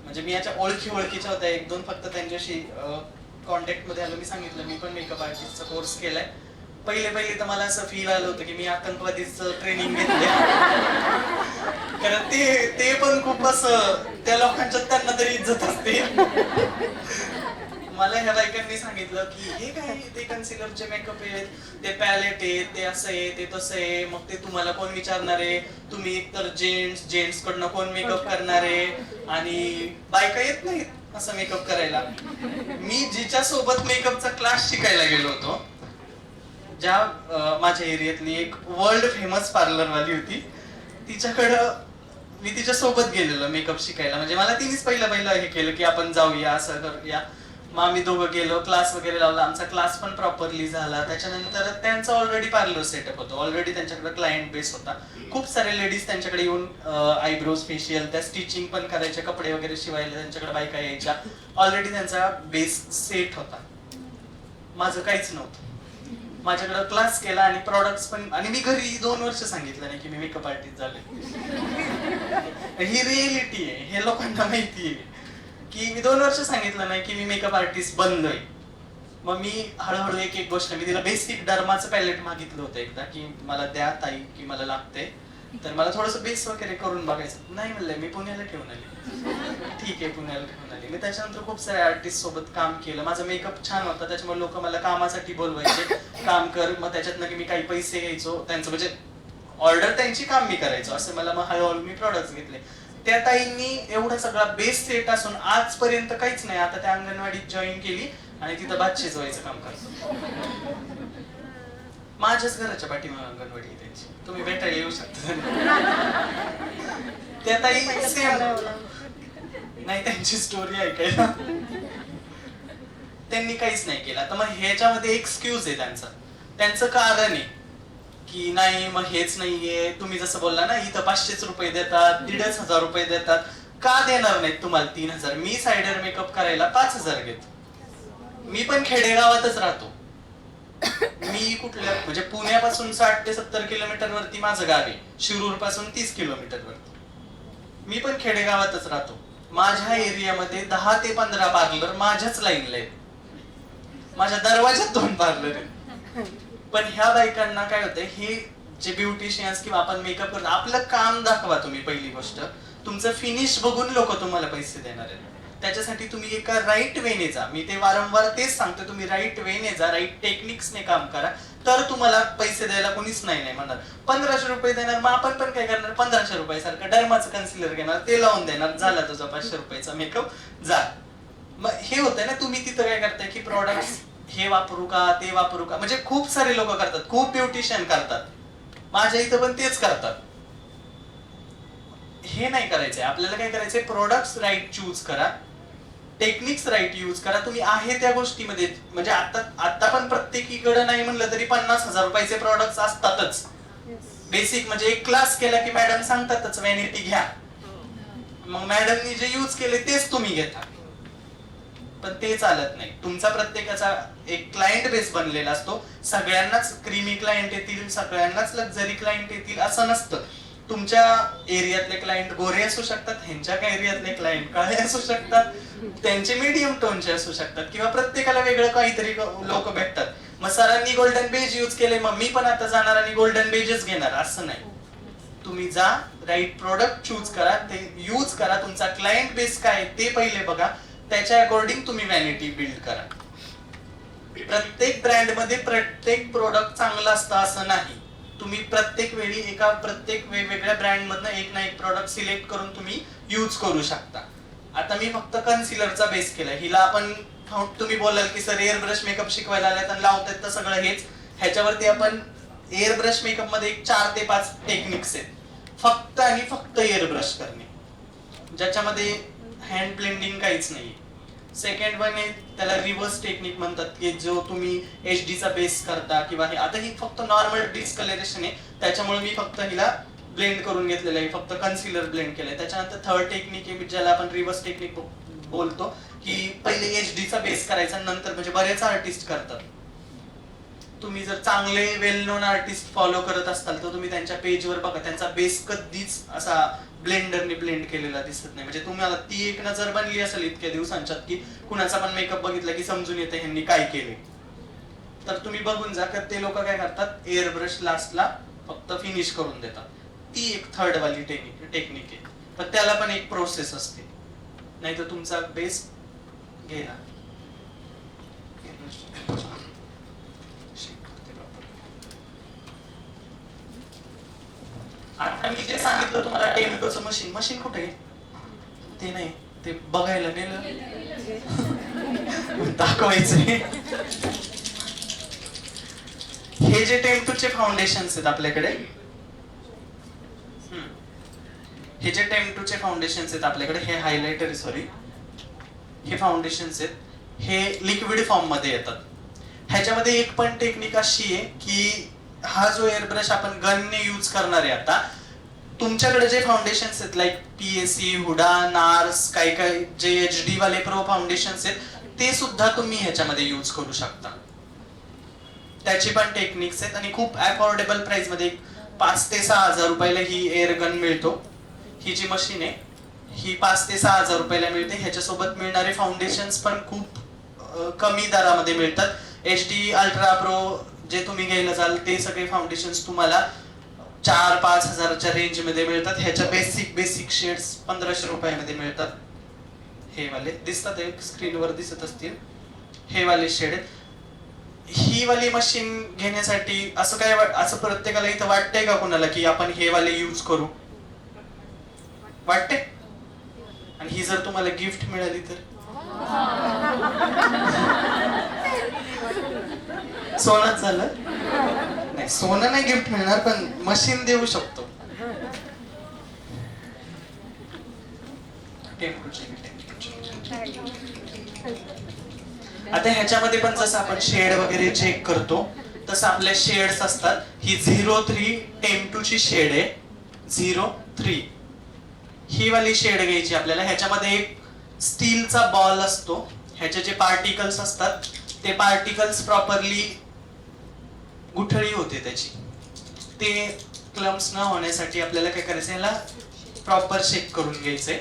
म्हणजे मी याच्या ओळखीच्या होत्या, 1-2 फक्त त्यांच्याशी कॉन्टॅक्ट मध्ये आलो. मी सांगितलं मी पण मेकअप आर्टिस्टचा कोर्स केलाय. पहिले तर मला असं फील आलं होतं की मी आतंकवादीचं ट्रेनिंग घेतलंय. कारण ते पण खूप असं त्या लोकांच्यात त्यांना तरी इज्जत असते. मला ह्या बायकांनी सांगितलं की हे काय ते कन्सिलरचे मेकअप आहेत, ते पॅलेट आहे, ते असं आहे, ते तसं आहे. मग ते तुम्हाला कोण विचारणार आहे? तुम्ही एकतर जेंट्स कडनं कोण मेकअप करणार आहे? आणि बायका येत नाहीत असं मेकअप करायला. मी जिच्या सोबत मेकअपचा क्लास शिकायला गेलो होतो, ज्या माझ्या एरियातली एक वर्ल्ड फेमस पार्लरवाली होती, तिच्याकडं मी तिच्या सोबत गेलेलो मेकअप शिकायला. म्हणजे मला तिनेच पहिलं हे केलं की आपण जाऊया, असं करूया. मग आम्ही दोघं गेलो, क्लास वगैरे लावला. आमचा क्लास पण प्रॉपरली झाला. त्याच्यानंतर त्यांचा ऑलरेडी पार्लर सेटअप होतो, ऑलरेडी त्यांच्याकडे क्लायंट बेस होता. खूप सारे लेडीज त्यांच्याकडे येऊन आयब्रोज फेशियल, त्या स्टिचिंग पण करायच्या, कपडे वगैरे शिवायला त्यांच्याकडे बायका यायच्या. ऑलरेडी त्यांचा बेस सेट होता. माझं काहीच नव्हतं. माझ्याकडे क्लास केला आणि प्रॉडक्ट्स पण, आणि मी घरी 2 वर्ष सांगितलं नाही की मी मेकअप आर्टिस्ट झाले. ही रिएलिटी आहे, हे लोकांना माहिती आहे की मी 2 वर्ष सांगितलं नाही की मी मेकअप आर्टिस्ट बनलोय. मग मी हळूहळू एक गोष्ट, मी तिला बेसिक डर्माचं पॅलेट मागितलं होतं एकदा की मला द्या ताई की मला लागते, तर मला थोडंसं बेस वगैरे करून बघायचं. नाही म्हणलंय, मी पुण्याला ठेवून आले. ठीक आहे, पुण्याला ठेवून आले. मी त्याच्यानंतर खूप साऱ्या आर्टिस्ट सोबत काम केलं. माझा मेकअप छान होता, त्याच्यामुळे लोक मला कामासाठी बोलवायचे, काम कर. मग त्याच्यातनं की मी काही पैसे घ्यायचो त्यांचं, म्हणजे ऑर्डर त्यांची, काम मी करायचो. असं मला मग हळूहळू मी प्रॉडक्ट्स घेतले. त्या ताईंनी एवढा सगळा बेस सेट असून आजपर्यंत काहीच नाही. आता त्या अंगणवाडीत जॉईन केली आणि तिथं भात शिजवायचं काम करतो. माझ्याच घराच्या पाठीमागे अंगणवाडी आहे त्यांची, तुम्ही भेटायला येऊ शकता. त्या ताई सेम नाही, त्यांची स्टोरी ऐकायला. त्यांनी काहीच नाही केलं. तर मग ह्याच्यामध्ये एक्सक्यूज आहे त्यांचं कारण आहे की नाही मग हेच नाहीये. तुम्ही जसं बोलला ना, इथं 500 रुपये देतात, 1,500 रुपये देतात. का देणार नाहीत तुम्हाला 3,000? मी सायडर मेकअप करायला 5,000 घेतो. मी पण खेडेगावातच राहतो. मी कुठल्या, म्हणजे पुण्यापासून 60 ते 70 किलोमीटर वरती माझं गाव आहे, शिरूर पासून 30 किलोमीटर वरती. मी पण खेडेगावातच राहतो. माझ्या एरियामध्ये 10 ते 15 पार्लर माझ्याच लाईनला आहेत. माझ्या दरवाज्यात 2 पार्लर आहेत. पण ह्या बायकांना काय होतंय, हे जे ब्युटिशियन्स किंवा आपण मेकअप करतो, आपलं काम दाखवा तुम्ही. पहिली गोष्ट, तुमचं फिनिश बघून लोक तुम्हाला पैसे देणार आहेत. त्याच्यासाठी तुम्ही एका राईट वेने जा. मी ते वारंवार तेच सांगतो, तुम्ही राईट वेने जा, राईट टेक्निक्सने काम करा, तर तुम्हाला पैसे द्यायला कोणीच नाही म्हणणार. 1,500 रुपये देणार, मग आपण पण काय करणार, 1,500 रुपयासारखं डर्माचं कन्सिलर घेणार, ते लावून देणार, झाला तुझा 500 रुपयाचा मेकअप, जा. मग हे होतंय ना, तुम्ही तिथं काय करताय की प्रॉडक्ट्स हे वापरू का, ते वापरू का, म्हणजे खूप सारे लोक करतात, खूप ब्युटिशियन करतात. माझ्या इथं पण तेच करतात. हे नाही करायचंय. आपल्याला काय करायचंय, प्रोडक्ट्स राईट चूज करा, टेक्निक्स राईट यूज करा. तुम्ही आहे त्या गोष्टीमध्ये, म्हणजे आता पण प्रत्येकीकडे नाही म्हणलं तरी 50,000 रुपयाचे प्रॉडक्ट्स असतातच. बेसिक म्हणजे एक क्लास केला की मॅडम सांगतातच व्हॅनिटी घ्या. मग मॅडमनी जे यूज केले तेच तुम्ही घेता, पण ते चालत नाही. तुमचा प्रत्येकाचा एक क्लायंट बेस बनलेला असतो. सगळ्यांनाच क्रीमी क्लायंट येतील, सगळ्यांनाच लक्झरी क्लायंट येतील असं नसतं. तुमच्या एरियातले क्लायंट गोरे असू शकतात, ह्यांच्या एरियातले क्लायंट काळे असू शकतात, त्यांचे मीडियम टोनचे असू शकतात, किंवा प्रत्येकाला वेगळं काहीतरी लोक भेटतात. मग सरांनी गोल्डन बेज यूज केले, मग मी पण आता जाणार आणि गोल्डन बेजच घेणार असं नाही. तुम्ही जा, राईट प्रोडक्ट चूज करा, ते यूज करा. तुमचा क्लायंट बेस काय ते पहिले बघा, त्याच्या अकॉर्डिंग तुम्ही व्हॅनिटी बिल्ड करा. प्रत्येक ब्रँड मध्ये प्रत्येक प्रोडक्ट चांगलं असतं असं नाही. तुम्ही प्रत्येक वेळी प्रत्येक वेगवेगळ्या ब्रँड मधनं एक ना एक प्रोडक्ट सिलेक्ट करून तुम्ही यूज करू शकता. आता मी फक्त कन्सिलरचा बेस केलाय. हिला आपण तुम्ही बोलाल की सर एअर ब्रश मेकअप शिकवायला आल्यात आणि लावतायत तर सगळं हेच. ह्याच्यावरती आपण एअर ब्रश मेकअप मध्ये 4 ते 5 टेक्निक्स आहेत, फक्त आणि फक्त एअर ब्रश करणे, ज्याच्यामध्ये हँड ब्लेंडिंग काहीच नाही. सेकंड वन आहे त्याला रिव्हर्स टेक्निक म्हणतात, की जो तुम्ही HD चा बेस करता किंवा हे. आता ही फक्त नॉर्मल डिस्कलरेशन आहे, त्याच्यामुळे मी फक्त हिला ब्लेंड करून घेतलेलं आहे, फक्त कन्सिलर ब्लेंड केलंय. त्याच्यानंतर थर्ड टेक्निक आहे ज्याला आपण रिव्हर्स टेक्निक बोलतो, की पहिले HD चा बेस करायचा, नंतर म्हणजे बरेच आर्टिस्ट करतात. तुम्ही जर चांगले वेल नोन आर्टिस्ट फॉलो करत असाल तर तुम्ही त्यांच्या पेजवर बघा, त्यांचा बेस कधीच असा ब्लेंडरने ब्लेंड केलेला दिसत नाही. म्हणजे तुम्हाला ती एक नजर बनली असेल इतक्या दिवसांच्यात की कुणाचा पण मेकअप बघितला की समजून येते ह्यांनी काय केले. तर तुम्ही बघून जा, तर ते लोक काय करतात, एअर ब्रश लास्टला फक्त फिनिश करून देतात. ती एक थर्ड वाली टेक्निक आहे, पण त्याला पण एक प्रोसेस असते, नाही तर तुमचा बेस गेला. आता मी जे सांगितलं तुम्हाला टेम्पोचं मशीन कुठे आहे ते नाही, ते बघायला नेलं दाखवायचंय. हे जे टेम्पोचे फाउंडेशन्स आहेत आपल्याकडे, हे जे टेम्पोचे फाउंडेशन्स आहेत आपल्याकडे, हे हायलायटर सॉरी हे फाउंडेशन्स आहेत, हे लिक्विड फॉर्म मध्ये येतात. ह्याच्यामध्ये एक पण टेक्निक अशी आहे की हा जो एअर ब्रश आपण गनने यूज करणार आहे, आता तुमच्याकडे जे फाउंडेशन्स आहेत लाईक PSC, हुडा, नार्स, काही काही जे HD वाले प्रो फाउंडेशन्स आहेत ते सुद्धा तुम्ही ह्याच्यामध्ये यूज करू शकता. त्याची पण टेक्निक्स आहेत आणि खूप अफोर्डेबल प्राइस मध्ये 5 ते 6 हजार रुपयाला ही एअर गन मिळतो. ही जी मशीन आहे ही 5 ते 6 हजार रुपयाला मिळते. ह्याच्यासोबत मिळणारे फाउंडेशन्स पण खूप कमी दरामध्ये मिळतात. HD अल्ट्रा प्रो जे तुम्ही घ्यायला जाल ते सगळे फाउंडेशन्स तुम्हाला 4-5 हजाराच्या रेंज मध्ये मिळतात. ह्याच्या बेसिक शेड्स 1500 रुपयामध्ये मिळतात. हे वाले दिसतात, एक स्क्रीनवर दिसत असतील हे वाले शेड. ही वाली मशीन घेण्यासाठी असं काय असं प्रत्येकाला इथं वाटतंय का कोणाला की आपण हे वाले यूज करू, वाटते? आणि ही जर तुम्हाला गिफ्ट मिळाली तर सोनंच झालं नाही, सोनं नाही गिफ्ट मिळणार पण मशीन देऊ शकतो. आता ह्याच्यामध्ये पण जसं आपण शेड वगैरे चेक करतो तसं आपल्या शेड्स असतात. ही 03 टेम्पो ची शेड आहे, 03 ही वाली शेड घ्यायची आपल्याला. ह्याच्यामध्ये एक स्टीलचा बॉल असतो, ह्याचे जे पार्टिकल्स असतात ते पार्टिकल्स प्रॉपरली गुठळी होते त्याची, ते क्लम्स न होण्यासाठी आपल्याला काय करायचं, ह्याला प्रॉपर चेक करून घ्यायचंय.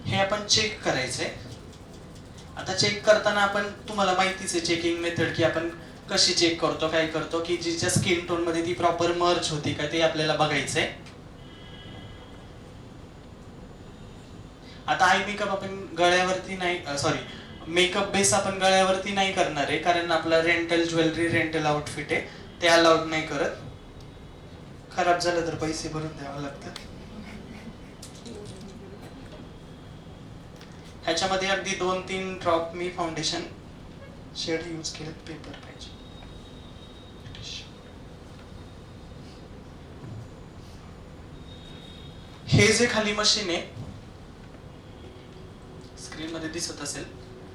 हे आपण चेक करायचंय. आता चेक करताना आपण तुम्हाला माहितीच आहे चेकिंग मेथड की आपण कशी चेक करतो, काय करतो, की जिच्या स्किन टोन मध्ये ती प्रॉपर मर्ज होती का ते आपल्याला बघायचंय. आता आय मेकअप आपण गळ्यावरती नाही, सॉरी मेकअप बेस आपण गळ्यावरती नाही करणार आहे, कारण आपला रेंटल ज्वेलरी रेंटल आउटफिट आहे, ते अलाउड नाही करत. खराब झालं तर पैसे भरून द्यावं लागतं. ह्याच्यामध्ये अगदी 2-3 ड्रॉप मी फाउंडेशन शेड यूज केले, पेपर पाहिजे. हे जे खाली मशीन आहे स्क्रीन मध्ये दिसत असेल,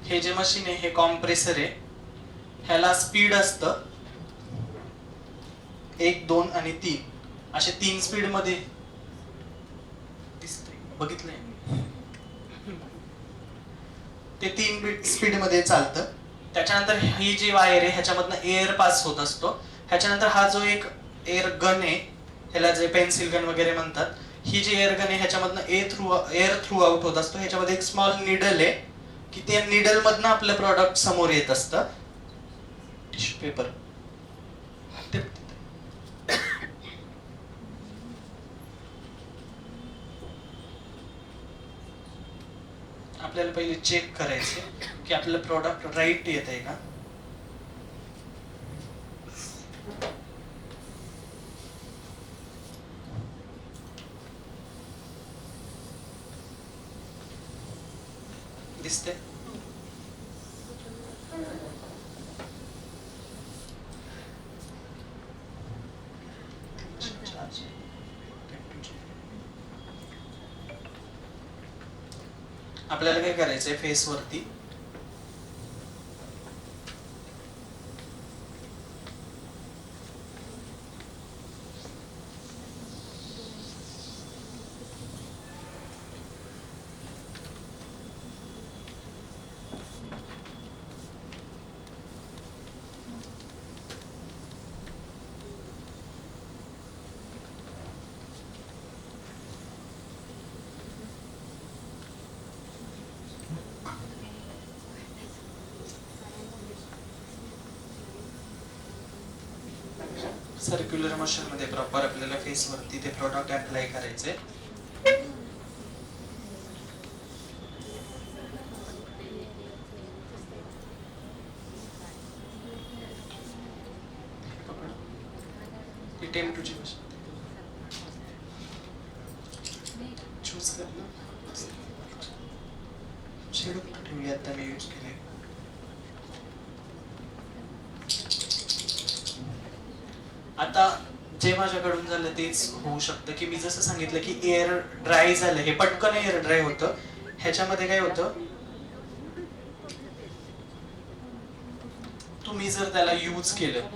हे जे मशीन आहे हे कॉम्प्रेसर आहे. ह्याला स्पीड असतं 1, 2 आणि 3 असे 3 स्पीड मध्ये दिसतंय, बघितलंय ते 3 स्पीड मध्ये चालतं. त्याच्यानंतर ही जी वायर आहे ह्याच्यामधनं एअर पास होत असतो. ह्याच्यानंतर हा जो एक एअर गन आहे, ह्याला जे पेन्सिल गन वगैरे म्हणतात, ही जी एअर गन आहे ह्याच्यामधनं एअर थ्रू आउट होत असतो. ह्याच्यामध्ये एक स्मॉल निडल आहे की त्या निडल मधनं आपलं प्रॉडक्ट समोर येत असतं. टिश्यू पेपर आपल्याला पहिले चेक करायचे की आपलं प्रॉडक्ट राईट येत आहे का. दिसते? आपल्याला काय करायचंय फेस वरती सर्क्युलर मोशन मध्ये प्रॉपर आपल्याला फेस वरती ते प्रोडक्ट अप्लाय करायचे. टेम टू चूज कर ना. शेड ठेवली आता मी यूज केले. आता जे माझ्याकडून झालं तेच होऊ शकतं की मी जसं सांगितलं की एअर ड्राय झालं, हे पटकन एअर ड्राय होतं. ह्याच्यामध्ये काय होतं, तुम्ही जर त्याला यूज केलं,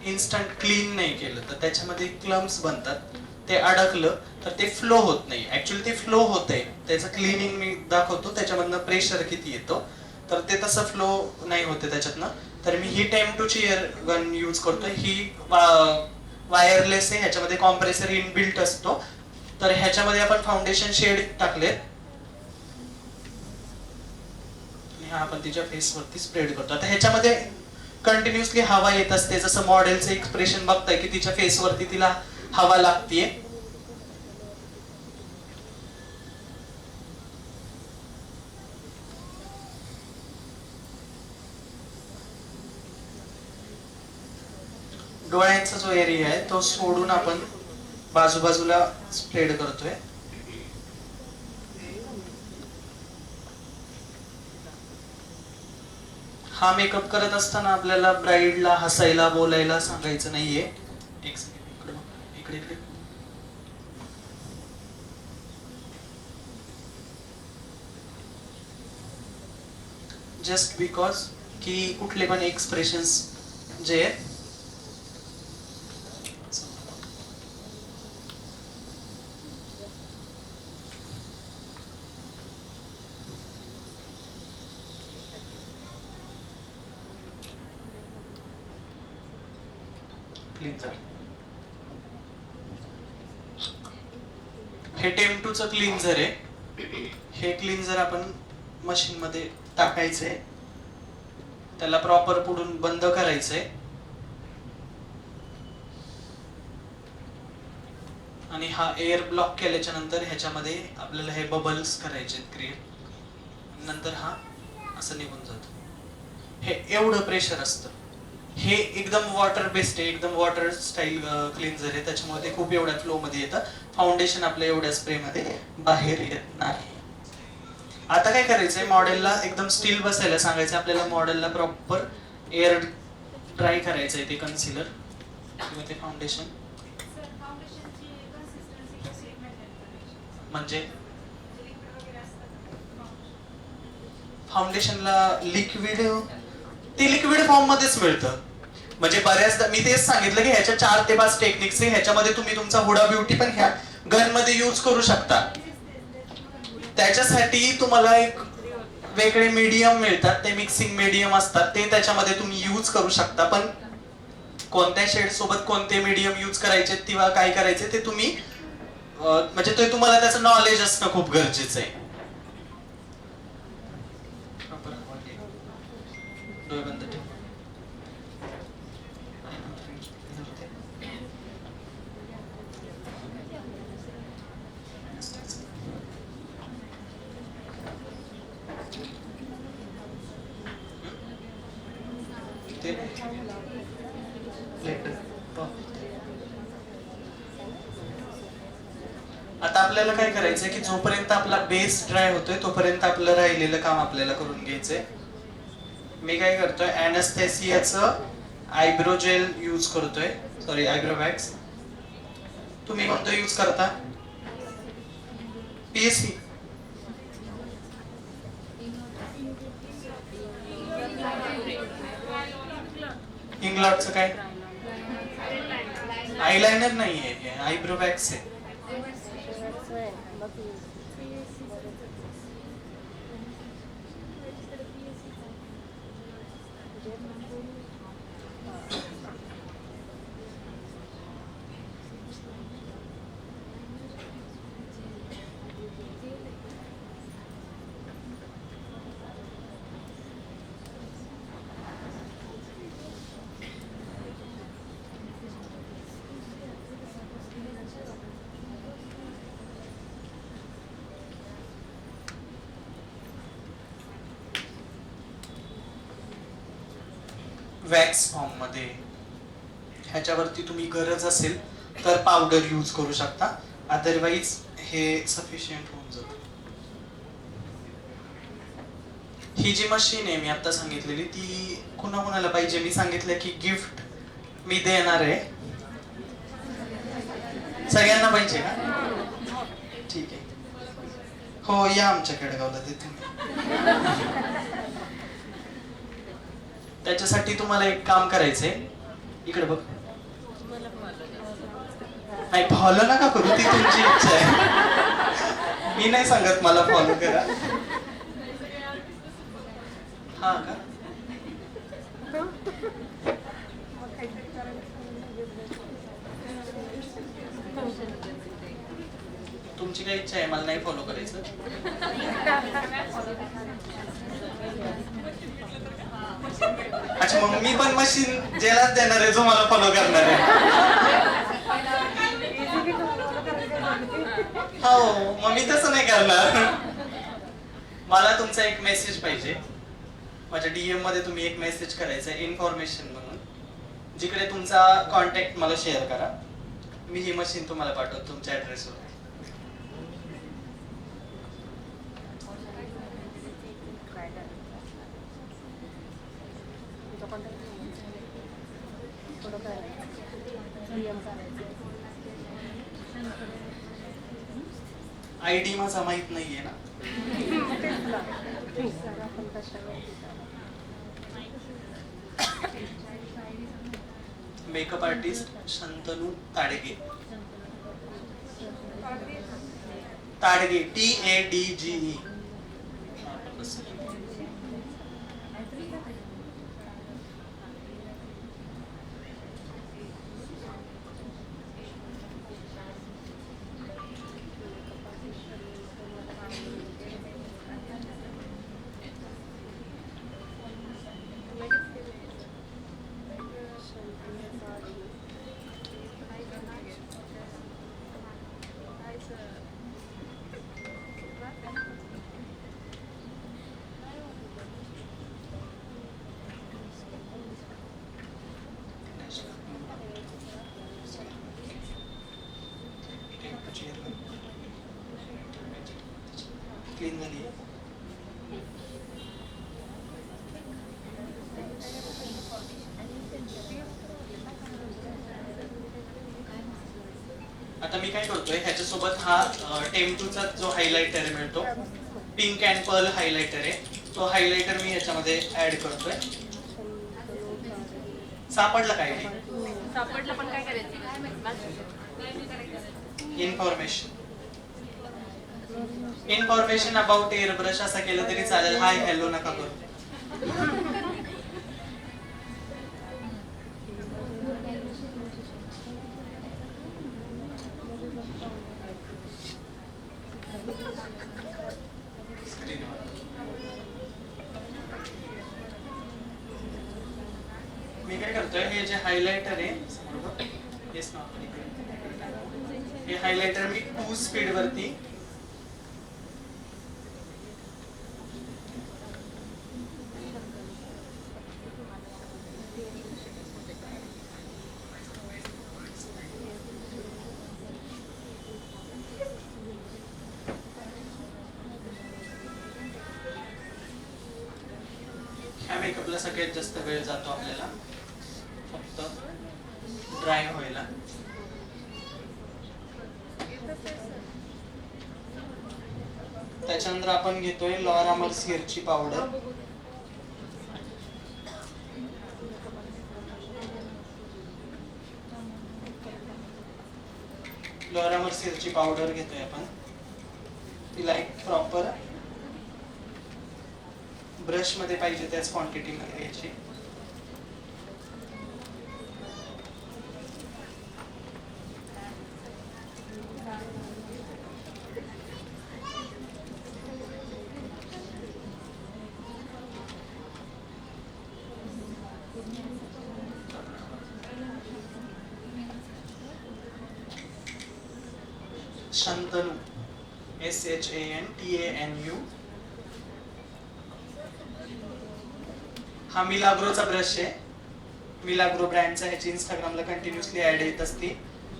इन्स्टंट क्लीन नाही केलं तर त्याच्यामध्ये क्लम्स बनतात. ते अडकलं तर ते फ्लो होत नाही. ऍक्च्युअली ते फ्लो होत आहे, त्याचं क्लिनिंग मी दाखवतो, त्याच्यामधनं प्रेशर किती येतो. तर ते तसं फ्लो नाही होते त्याच्यातनं. तर मी ही टेम टू एअर गन यूज करतोय. ही वायरलेस आहे, ह्याच्यामध्ये कॉम्प्रेसर इनबिल्ट असतो. तर ह्याच्यामध्ये आपण फाउंडेशन शेड टाकलेत आणि हा आपण तिच्या फेस वरती स्प्रेड करतो. आता ह्याच्यामध्ये कंटिन्युअसली हवा येत असते, जसं मॉडेलचं एक्सप्रेशन बघताय की तिच्या फेस वरती तिला हवा लागतीये. डोळ्यांचा जो एरिया आहे तो सोडून आपण बाजूबाजूला स्प्रेड करतोय. हा मेकअप करत असताना आपल्याला ब्राईडला हसायला बोलायला सांगायचं नाहीये. एक सेकंड, इकडे इकडे. जस्ट बिकॉज की कुठले पण एक्सप्रेशन्स जे आहेत क्लीन्झर, हे टेम2चं क्लीन्झर आहे. हे क्लीन्झर आपण मशीन मध्ये टाकायचंय, त्याला प्रॉपर पुढून बंद करायचंय आणि हा एअर ब्लॉक केल्याच्या नंतर ह्याच्यामध्ये आपल्याला हे बबल्स करायचे क्रिएट. नंतर हा असं निघून जातो. हे एवढं प्रेशर असतं. हे एकदम वॉटर बेस्ड आहे, एकदम वॉटर स्टाईल क्लीन्झर आहे, त्याच्यामुळे ते खूप एवढ्या फ्लो मध्ये येतं. फाउंडेशन आपल्या एवढ्या स्प्रे मध्ये बाहेर येत नाही. आता काय करायचंय, मॉडेलला एकदम स्टील बसायला सांगायचं. आपल्याला मॉडेलला प्रॉपर एअर ड्राय करायचंय ते कन्सिलर किंवा ते फाउंडेशन. म्हणजे फाउंडेशनला लिक्विड, ते लिक्विड फॉर्म मध्येच मिळतं. म्हणजे बऱ्याचदा मी तेच सांगितलं की ह्याच्या 4 ते 5 टेक्निक्स आहे. ह्याच्यामध्ये तुम्ही तुमचा हुडा ब्युटी पण ह्या गन मध्ये यूज करू शकता. त्याच्यासाठी तुम्हाला एक वेगळे मीडियम मिळतात, ते मिक्सिंग मीडियम असतात, ते त्याच्यामध्ये तुम्ही यूज करू शकता. पण कोणत्या शेड सोबत कोणते मीडियम यूज करायचे किंवा काय करायचे ते तुम्ही म्हणजे ते तुम्हाला त्याचं नॉलेज असणं खूप गरजेचं आहे. आता आपल्याला काय करायचंय की जोपर्यंत आपला बेस ड्राय होतोय तोपर्यंत आपलं राहिलेलं काम आपल्याला करून घ्यायचंय. मी काय करतोय, अॅनेस्थेसियाचं आयब्रो जेल यूज करतोय, सॉरी आयब्रो वॅक्स. तुम्ही कोणतं यूज करता? PSC. इंग्लॉटचं काय? आयलाइनर नाहीये, हे आयब्रो वॅक्स आहे. वॅक्स फॉर्म मध्ये ह्याच्यावरती तुम्ही गरज असेल तर पावडर यूज करू शकता, अदरवाईज हे सफिशियंट होऊन जातं. ही जी मशीन आहे मी आता सांगितलेली ती कुणाकुणाला पाहिजे? मी सांगितलं की गिफ्ट मी देणार आहे. सगळ्यांना पाहिजे का? ठीक आहे, हो या आमच्या केडगावला देते मी. त्याच्यासाठी तुम्हाला एक काम करायचंय, इकडे बघ. नाही फॉलो नका करू, ती तुमची इच्छा आहे. मी नाही सांगत मला फॉलो करा. हा का? तुमची काय इच्छा आहे? मला नाही फॉलो करायचं. अच्छा, मग मी पण मशीन ज्यालाच देणार आहे जो मला फॉलो करणार आहे. हो, मग मी तसं नाही करणार. मला तुमचा एक मेसेज पाहिजे. माझ्या DM मध्ये तुम्ही एक मेसेज करायचा इन्फॉर्मेशन म्हणून, जिकडे तुमचा कॉन्टॅक्ट मला शेअर करा. मी ही मशीन तुम्हाला पाठवतो तुमच्या ऍड्रेसवर. ID माझा माहित नाहीये ना. Makeup artist Shantanu Tadge. Tadge TADGE. Clean झाली. आता मी काय करतोय, ह्याच्यासोबत हा टेम्पूचा जो हायलायटर मिळतो, पिंक अँड पर्ल हायलायटर आहे, तो हायलायटर मी ह्याच्यामध्ये ऍड करतोय. सापडलं काय? सापडलं पण काय करायचं? इन्फॉर्मेशन अबाउट एअर ब्रश असं केलं तरी चालेल. हाय हॅलो नका करू. मी काय करतोय, हे जे हायलायटर आहे हे हायलायटर मी 2 स्पीड वरती मेकअपला सगळ्यात जास्त वेळ जातो आपल्याला फक्त ड्राय व्हायला. त्याच्यानंतर आपण घेतोय लॉरा मर्सियरची पावडर. लॉरा मर्सियरची पावडर घेतोय आपण. तिला एक प्रॉपर ब्रश मध्ये पाहिजे त्याच क्वांटिटी मध्ये घ्यायची. शंतनू SHANTANU. हा मिलाग्रोचा ब्रश आहे. मिलाग्रो ब्रँडचा, ह्याची इंस्टाग्रामला कंटिन्युअसली ऍड येत असते.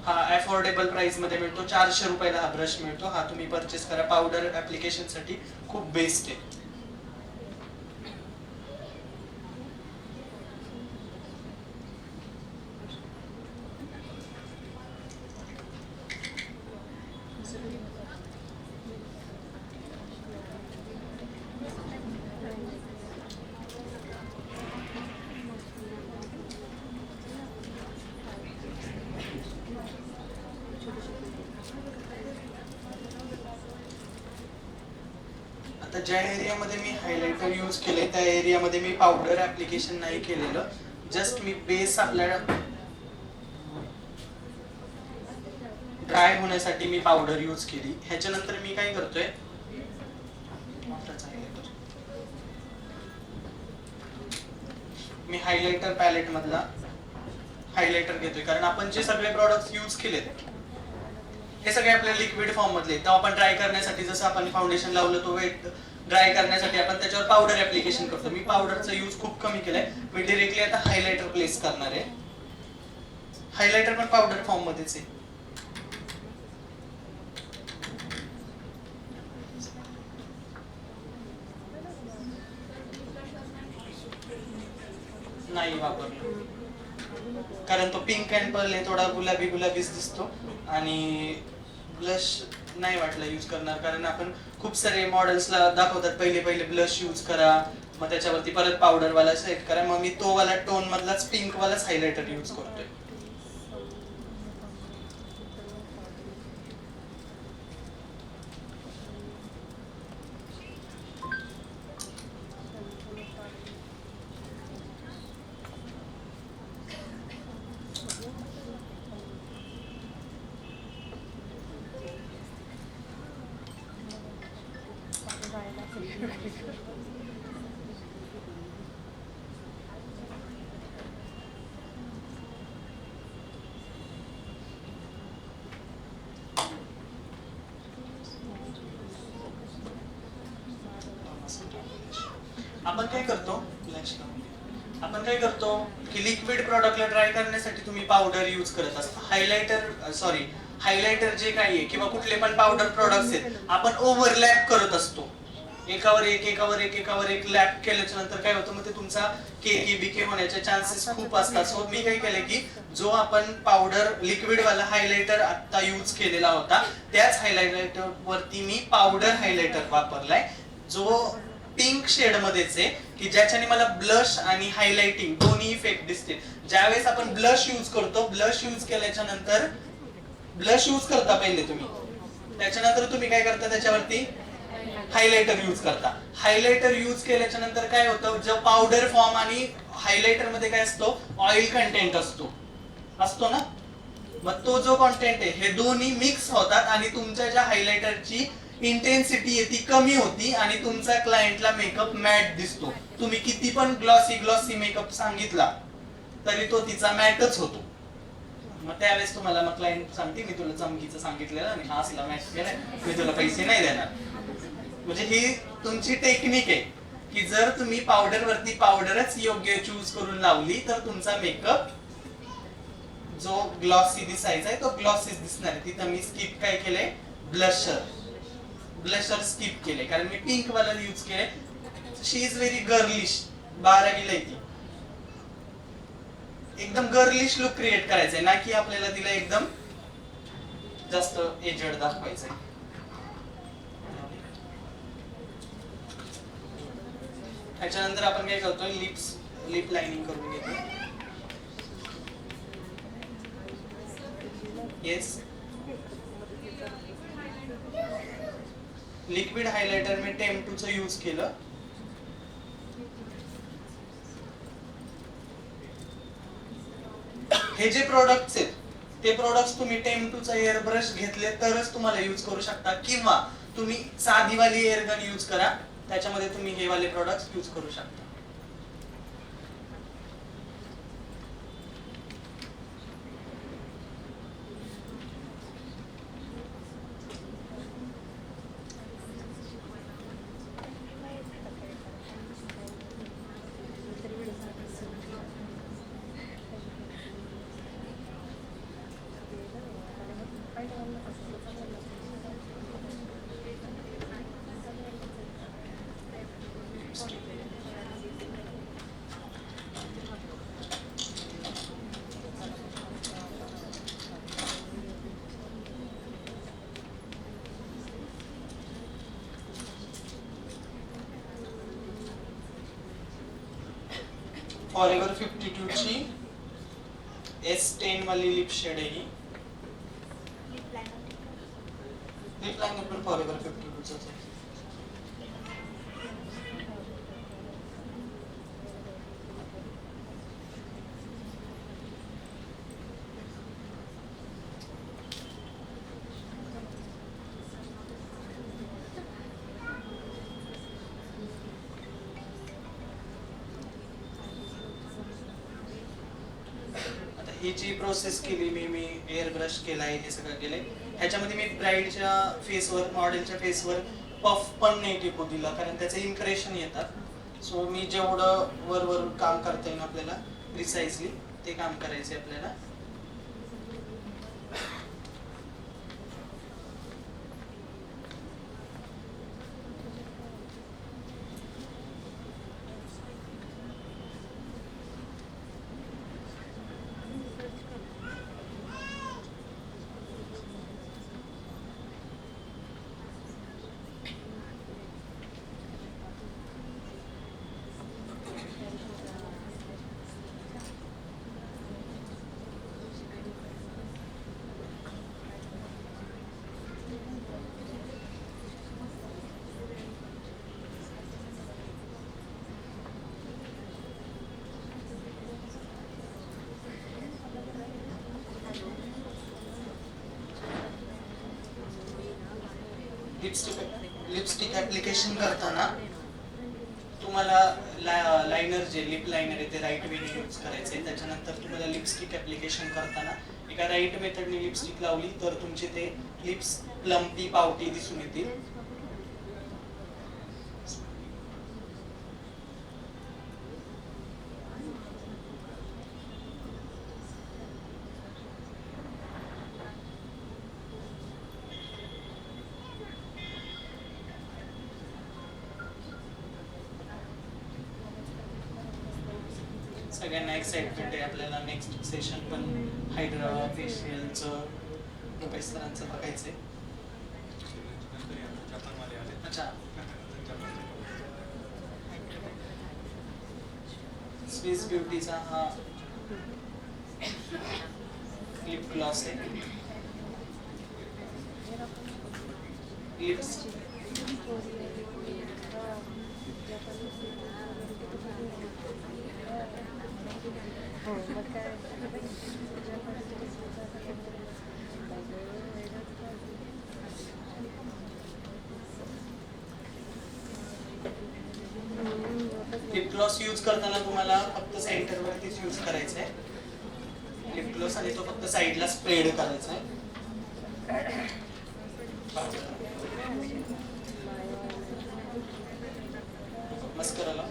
हा अफोर्डेबल प्राइस मध्ये मिळतो. 400 रुपयाला हा ब्रश मिळतो. हा तुम्ही परचेस करा. पावडर ऍप्लिकेशन साठी खूप बेस्ट आहे. आता ज्या एरियामध्ये मी हायलायटर यूज केले त्या एरियामध्ये मी पावडर ऍप्लिकेशन नाही केलेलं. जस्ट मी बेस आपल्याला ड्राय होण्यासाठी मी पावडर यूज केली. ह्याच्यानंतर मी काय करतोय, मी हायलायटर पॅलेट मधला हायलायटर घेतोय. कारण आपण जे सगळे प्रॉडक्ट्स यूज केलेत हे सगळे आपल्या लिक्विड फॉर्म मधले. तर आपण ड्राय करण्यासाठी जसं आपण फाउंडेशन लावलं तो वेट ड्राय करण्यासाठी आपण त्याच्यावर पावडर ऍप्लिकेशन करतो. मी पावडरचा यूज खूप कमी केलाय. मी डायरेक्टली आता हायलायटर प्लेस करणार आहे. हायलायटर पण पावडर फॉर्म मध्येच आहे. नाही वापरलं कारण तो पिंक अँड पर्ल आहे, थोडा गुलाबी गुलाबीच दिसतो. आणि ब्लश नाही वाटलं यूज करणार कारण आपण खूप सारे मॉडेल्सला दाखवतात पहिले पहिले ब्लश यूज करा, मग त्याच्यावरती परत पावडर वाला सेट करा. मग मी तो वाला टोन मधलाच पिंक वालाच हायलायटर यूज करतोय. आपण काय करतो की लिक्विड प्रॉडक्टला ड्राय करण्यासाठी तुम्ही पावडर यूज करत असता. हायलायटर जे काही आहे किंवा कुठले पण पावडर प्रोडक्ट्स आहेत आपण ओव्हरलॅप करत असतो. एकावर एक लॅप केल्याच्या नंतर काय होतं, मग ते तुमचा केकी बीके होण्याचे चान्सेस खूप असतात. सो मी काय केलं की जो आपण पावडर लिक्विड वाला हायलायटर आता यूज केलेला होता त्याच हायलायटर वरती मी पावडर हायलायटर वापरलाय जो पिंक शेड मध्येच आहे की ज्याच्याने मला ब्लश आणि हायलाइटिंग दोन्ही इफेक्ट दिसतील. ज्यावेळेस आपण ब्लश यूज करतो, ब्लश यूज केल्याच्या नंतर ब्लश यूज करता पहिले तुम्ही, त्याच्यानंतर तुम्ही काय करता त्याच्यावरती हायलायटर यूज करता. हायलायटर यूज केल्याच्या नंतर काय होतं, जो पावडर फॉर्म आणि हायलायटर मध्ये काय असतो, ऑइल कंटेंट असतो ना, मग तो जो कंटेंट आहे हे दोन्ही मिक्स होतात आणि तुमच्या ज्या हायलायटरची इंटेन्सिटी आहे ती कमी होती आणि तुमचा क्लायंटला मेकअप मॅट दिसतो. तुम्ही किती पण ग्लॉसी मेकअप सांगितला तरी तो तिचा मॅटच होतो. मग त्यावेळेस तुम्हाला मग क्लायंट सांगते मी तुला चमकीचं सांगितलेलं आणि हा असला मॅच केलाय, मी तुला पैसे नाही देणार. म्हणजे ही तुमची टेक्निक आहे की जर तुम्ही पावडर वरती पावडरच योग्य चूज करून लावली तर तुमचा मेकअप जो ग्लॉसी दिसायचा आहे तो ग्लॉसीच दिसणार आहे. तिथं मी स्किप काय केलंय, ब्लशर स्किप केले कारण मी पिंक वाला यूज केले. शी इज व्हेरी गर्लिश 12वीला आहे ती. एकदम गर्लिश लुक क्रिएट करायचंय, ना की आपल्याला तिला एकदम जास्त एजड दाखवायचंय. त्याच्यानंतर आपण काय करतोय, लिप लाइनिंग करून घेतो. येस, लिक्विड हायलायटर मी टेम2 चं यूज केलं. हे जे प्रोडक्ट्स आहेत ते प्रोडक्ट्स तुम्ही टेम2 चा एअर ब्रश घेतले तरच तुम्हाला यूज करू शकता, किंवा तुम्ही साधीवाली एअर गन यूज करा, त्याच्यामध्ये तुम्ही हे वाले प्रोडक्ट्स यूज करू शकता. फॉरेवर 52 ची S10 वाली लिप शेड आहे ही. लिप लाइनर पण फॉरेवर 52 च आहे. ही जी प्रोसेस केली मी एअर ब्रश केलाय, हे सगळं केलंय. ह्याच्यामध्ये मी ब्राईडच्या फेसवर, मॉडेलच्या फेसवर पफ पण नाही टिपू दिला, कारण त्याचे इम्प्रेशन येतात. सो मी जेवढं वर काम करता येईल आपल्याला प्रिसाइजली ते काम करायचंय आपल्याला. लिपस्टिक ऍप्लिकेशन करताना तुम्हाला लाइनर जे लिप लाइनर आहे ते राईट वेने यूज करायचे. त्याच्यानंतर तुम्हाला लिपस्टिक ऍप्लिकेशन करताना एका राईट मेथडने लिपस्टिक लावली तर तुमचे ते लिप्स प्लम्पी पावटी दिसून येतील. सगळ्यांना एक्साइटमेंट आहे, आपल्याला नेक्स्ट सेशन पण हायड्रा फेशियलचं प्रोफेसरांचं बघायचंय. अच्छा, स्विस ब्युटीचा हा लिप ग्लॉस आहे. लिप्स लिप ग्लॉस यूज करताना तुम्हाला फक्त सेंटर वरतीच यूज करायचं आहे लिप ग्लॉस, आणि तो फक्त साइडला स्प्रेड करायचा आहे. मस्करा लाव.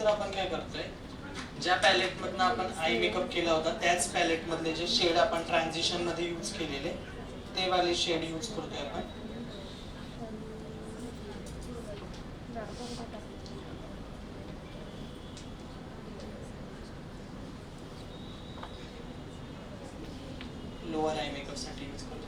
त्याच्यानंतर आपण काय करतोय, ज्या पॅलेट मधनं आपण आय मेकअप केला होता त्याच पॅलेट मधले जे शेड आपण ट्रान्झिशन मध्ये यूज केलेले ते वाले शेड यूज करतोय आपण. लोअर आय मेकअप साठी यूज करतोय.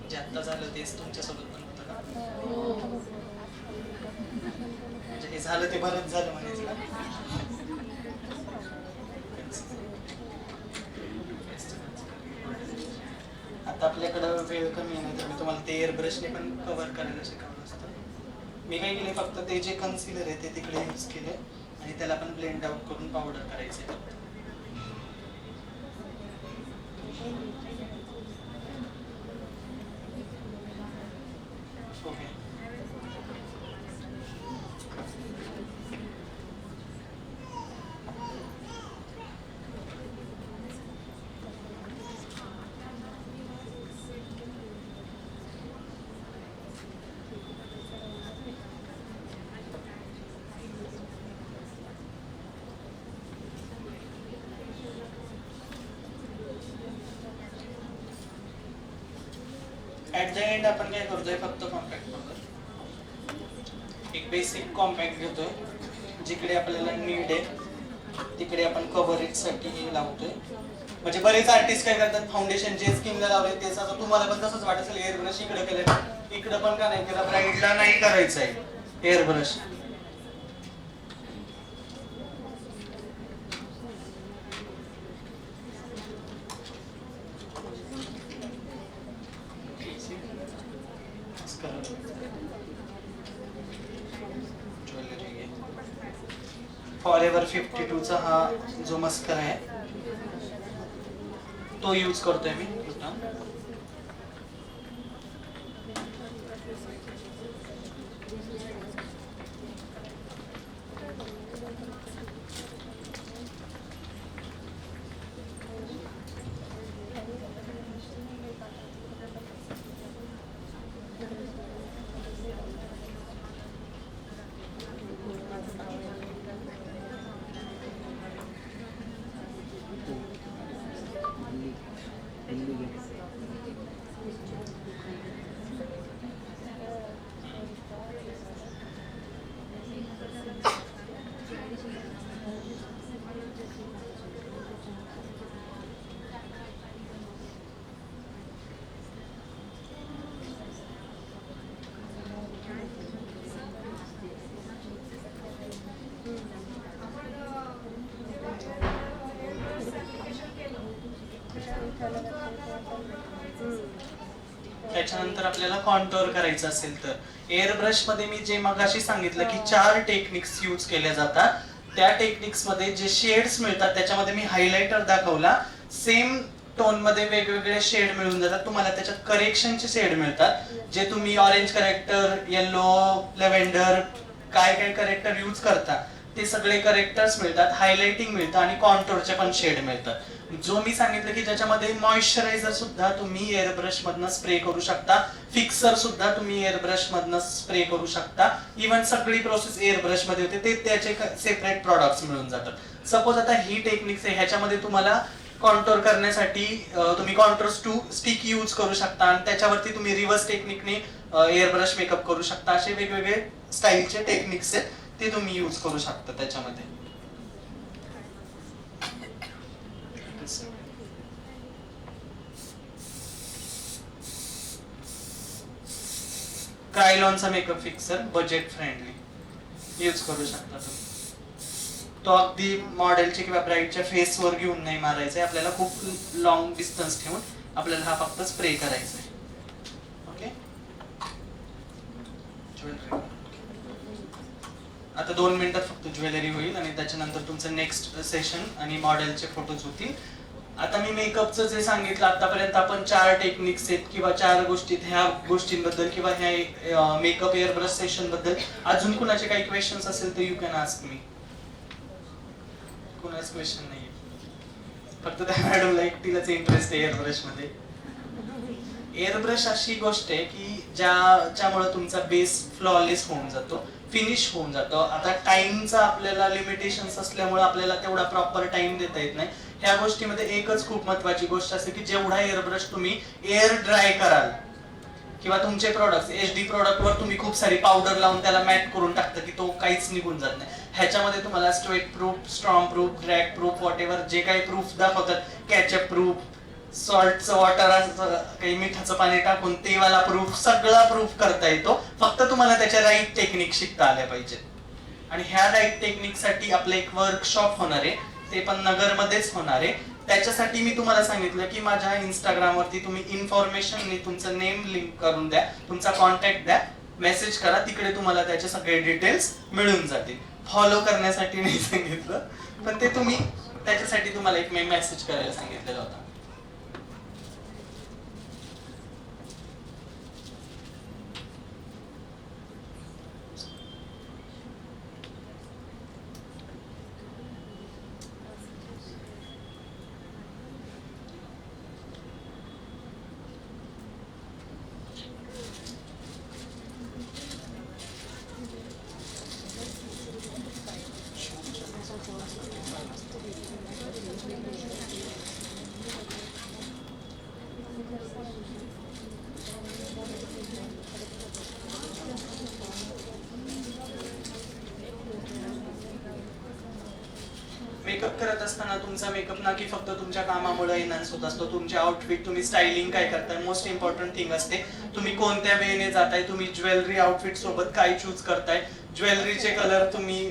जे आता झालं तेच तुमच्यासोबत पण होतं का? म्हणजे हे झालं ते बरंच झालं म्हणायचं ना? आता आपल्याकडं वेळ कमी आहे तर मी तुम्हाला ते एअर ब्रशने पण कव्हर करायला शिकवलं असतं. मी काय केले, फक्त ते जे कन्सिलर आहे ते तिकडे यूज केले आणि त्याला पण ब्लेंड आउट करून पावडर करायचे. ओके. ऍट द एंड आपण काय करतोय, फक्त कॉम्पॅक्ट करतोय. एक बेसिक कॉम्पॅक्ट घेतोय, जिकडे आपल्याला नीड आहे तिकडे आपण कव्हरेज साठी लावतोय. म्हणजे बरेच आर्टिस्ट काय करतात, फाउंडेशन जे स्किनला लावले तेच. आता तुम्हाला पण तसंच वाटत असेल, एअर ब्रश इकडे केलं, इकडे पण का नाही केलं, ब्राईडला नाही करायचं आहे एअर ब्रश. फॉरएव्हर 52 चा हा जो मस्करा आहे तो यूज करतोय मी. त्याच्यानंतर आपल्याला कॉन्टोर करायचं असेल तर एअर ब्रश मध्ये मी जे मगाशी सांगितलं की 4 टेक्निक्स यूज केल्या जातात, त्या टेक्निक्स मध्ये जे शेड्स मिळतात त्याच्यामध्ये मी हायलायटर दाखवला. सेम टोन मध्ये वेगवेगळे शेड मिळून जातात तुम्हाला. त्याच्यात करेक्शनचे शेड मिळतात, जे तुम्ही ऑरेंज करेक्टर, येलो, लेव्हेंडर, काय काय करेक्टर यूज करता ते सगळे करेक्टर्स मिळतात. हायलाइटिंग मिळतं आणि कॉन्टोरचे पण शेड मिळतात. जो मी सांगितलं की ज्याच्यामध्ये मॉइश्चरायझर सुद्धा तुम्ही एअर ब्रश मधनं स्प्रे करू शकता, फिक्सर सुद्धा तुम्ही एअर ब्रश मधनं स्प्रे करू शकता. इव्हन सगळी प्रोसेस एअर ब्रश मध्ये होते, ते त्याचे सेपरेट प्रॉडक्ट्स मिळून जातात. सपोज आता ही टेक्निक्स आहे, ह्याच्यामध्ये तुम्हाला कॉन्टोर करण्यासाठी तुम्ही कॉन्टोर स्टिक यूज करू शकता आणि त्याच्यावरती तुम्ही रिव्हर्स टेक्निकने एअर ब्रश मेकअप करू शकता. असे वेगवेगळे स्टाईलचे टेक्निक्स आहेत ते तुम्ही यूज करू शकता त्याच्यामध्ये. क्रायलॉनचा makeup fixer budget friendly use करू शकता तुम्ही. तो अगदी मॉडेलचे किंवा ब्राईडच्या फेसवर घेऊन नाही मारायचा आहे आपल्याला, खूप लॉंग डिस्टन्स ठेवून आपल्याला हा फक्त स्प्रे करायचा आहे. ओके. ज्वेलरी. आता 2 मिनिटात फक्त ज्वेलरी होईल आणि त्याच्यानंतर तुमचं नेक्स्ट सेशन आणि मॉडेलचे फोटोज होतील. आता मी मेकअपचं जे सांगितलं आतापर्यंत आपण 4 टेक्निक्स आहेत किंवा 4 गोष्टी, ह्या गोष्टींबद्दल किंवा ह्या मेकअप एअर ब्रश सेशन बद्दल अजून कुणाचे काही क्वेश्चन्स असेल तर यू कॅन आस्क मी. कुणाच क्वेश्चन नाही, फक्त त्या मॅडमला एकटीलाच इंटरेस्ट आहे एअर ब्रश मध्ये. एअर ब्रश अशी गोष्ट आहे की ज्याच्यामुळे तुमचा बेस फ्लॉलेस होऊन जातो, फिनिश होऊन जातो. आता टाइमचा आपल्याला लिमिटेशन्स असल्यामुळे आपल्याला तेवढा प्रॉपर टाइम देता येत नाही. ह्या गोष्टीमध्ये एकच खूप महत्वाची गोष्ट असते की जेवढा एअर ब्रश तुम्ही एअर ड्राय कराल किंवा तुमचे प्रोडक्ट HD प्रोडक्ट वर तुम्ही खूप सारी पावडर लावून त्याला मॅट करून टाकता की तो काहीच निघून जात नाही. ह्याच्यामध्ये तुम्हाला sweat proof, strong proof, drag proof, what ever जे काही प्रूफ दाखवतात, कॅचअप प्रूफ, सॉल्टचं वॉटर, काही मिठाचं पाणी टाकून ते वाला प्रूफ, सगळा प्रूफ करता येतो. फक्त तुम्हाला त्याच्या राईट टेक्निक शिकता आल्या पाहिजे. आणि ह्या राईट टेक्निक साठी आपलं एक वर्कशॉप होणार आहे, ते पण नगरमध्येच होणार आहे. त्याच्यासाठी मी तुम्हाला सांगितलं की माझ्या इंस्टाग्राम वरती तुम्ही इन्फॉर्मेशन, तुमचं नेम लिंक करून द्या, तुमचा कॉन्टॅक्ट द्या, मेसेज करा, तिकडे तुम्हाला त्याचे सगळे डिटेल्स मिळून जातील. फॉलो करण्यासाठी नाही सांगितलं, पण ते तुम्ही त्याच्यासाठी तुम्हाला एक मेसेज करायला सांगितलेला होता. मेकअप करत असताना तुमचा मेकअप ना की फक्त तुमच्या कामामुळे एनहान्स होत असतो. तुमचे आउटफिट, तुम्ही स्टायलिंग काय करताय, मोस्ट इम्पॉर्टंट थिंग असते तुम्ही कोणत्या वेने जाताय, तुम्ही ज्वेलरी आउटफिट सोबत काय चूज करताय, ज्वेलरीचे कलर तुम्ही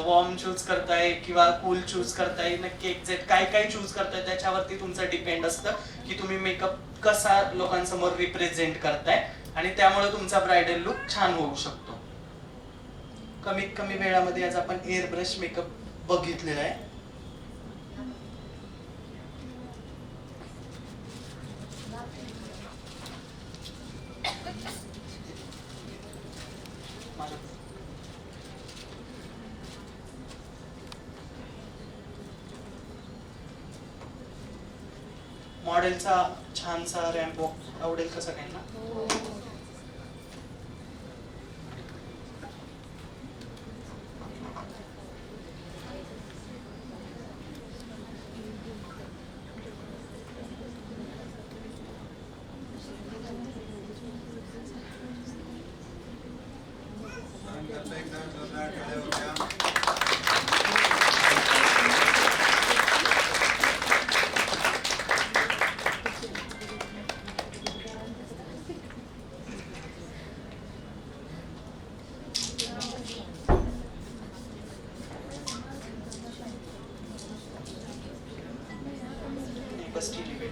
वॉर्म चूज करताय किंवा कूल चूज करताय, नक्की एक्झॅक्ट काय काय चूज करताय त्याच्यावरती तुमचं डिपेंड असतं की तुम्ही मेकअप कसा लोकांसमोर रिप्रेझेंट करताय, आणि त्यामुळे तुमचा ब्रायडल लुक छान होऊ शकतो. कमीत कमी वेळामध्ये आज आपण एअर ब्रश मेकअप बघितलेला आहे. मॉडेलचा छानसा रॅम्प वॉक आवडेल का सगळ्यांना? बस ठीक आहे.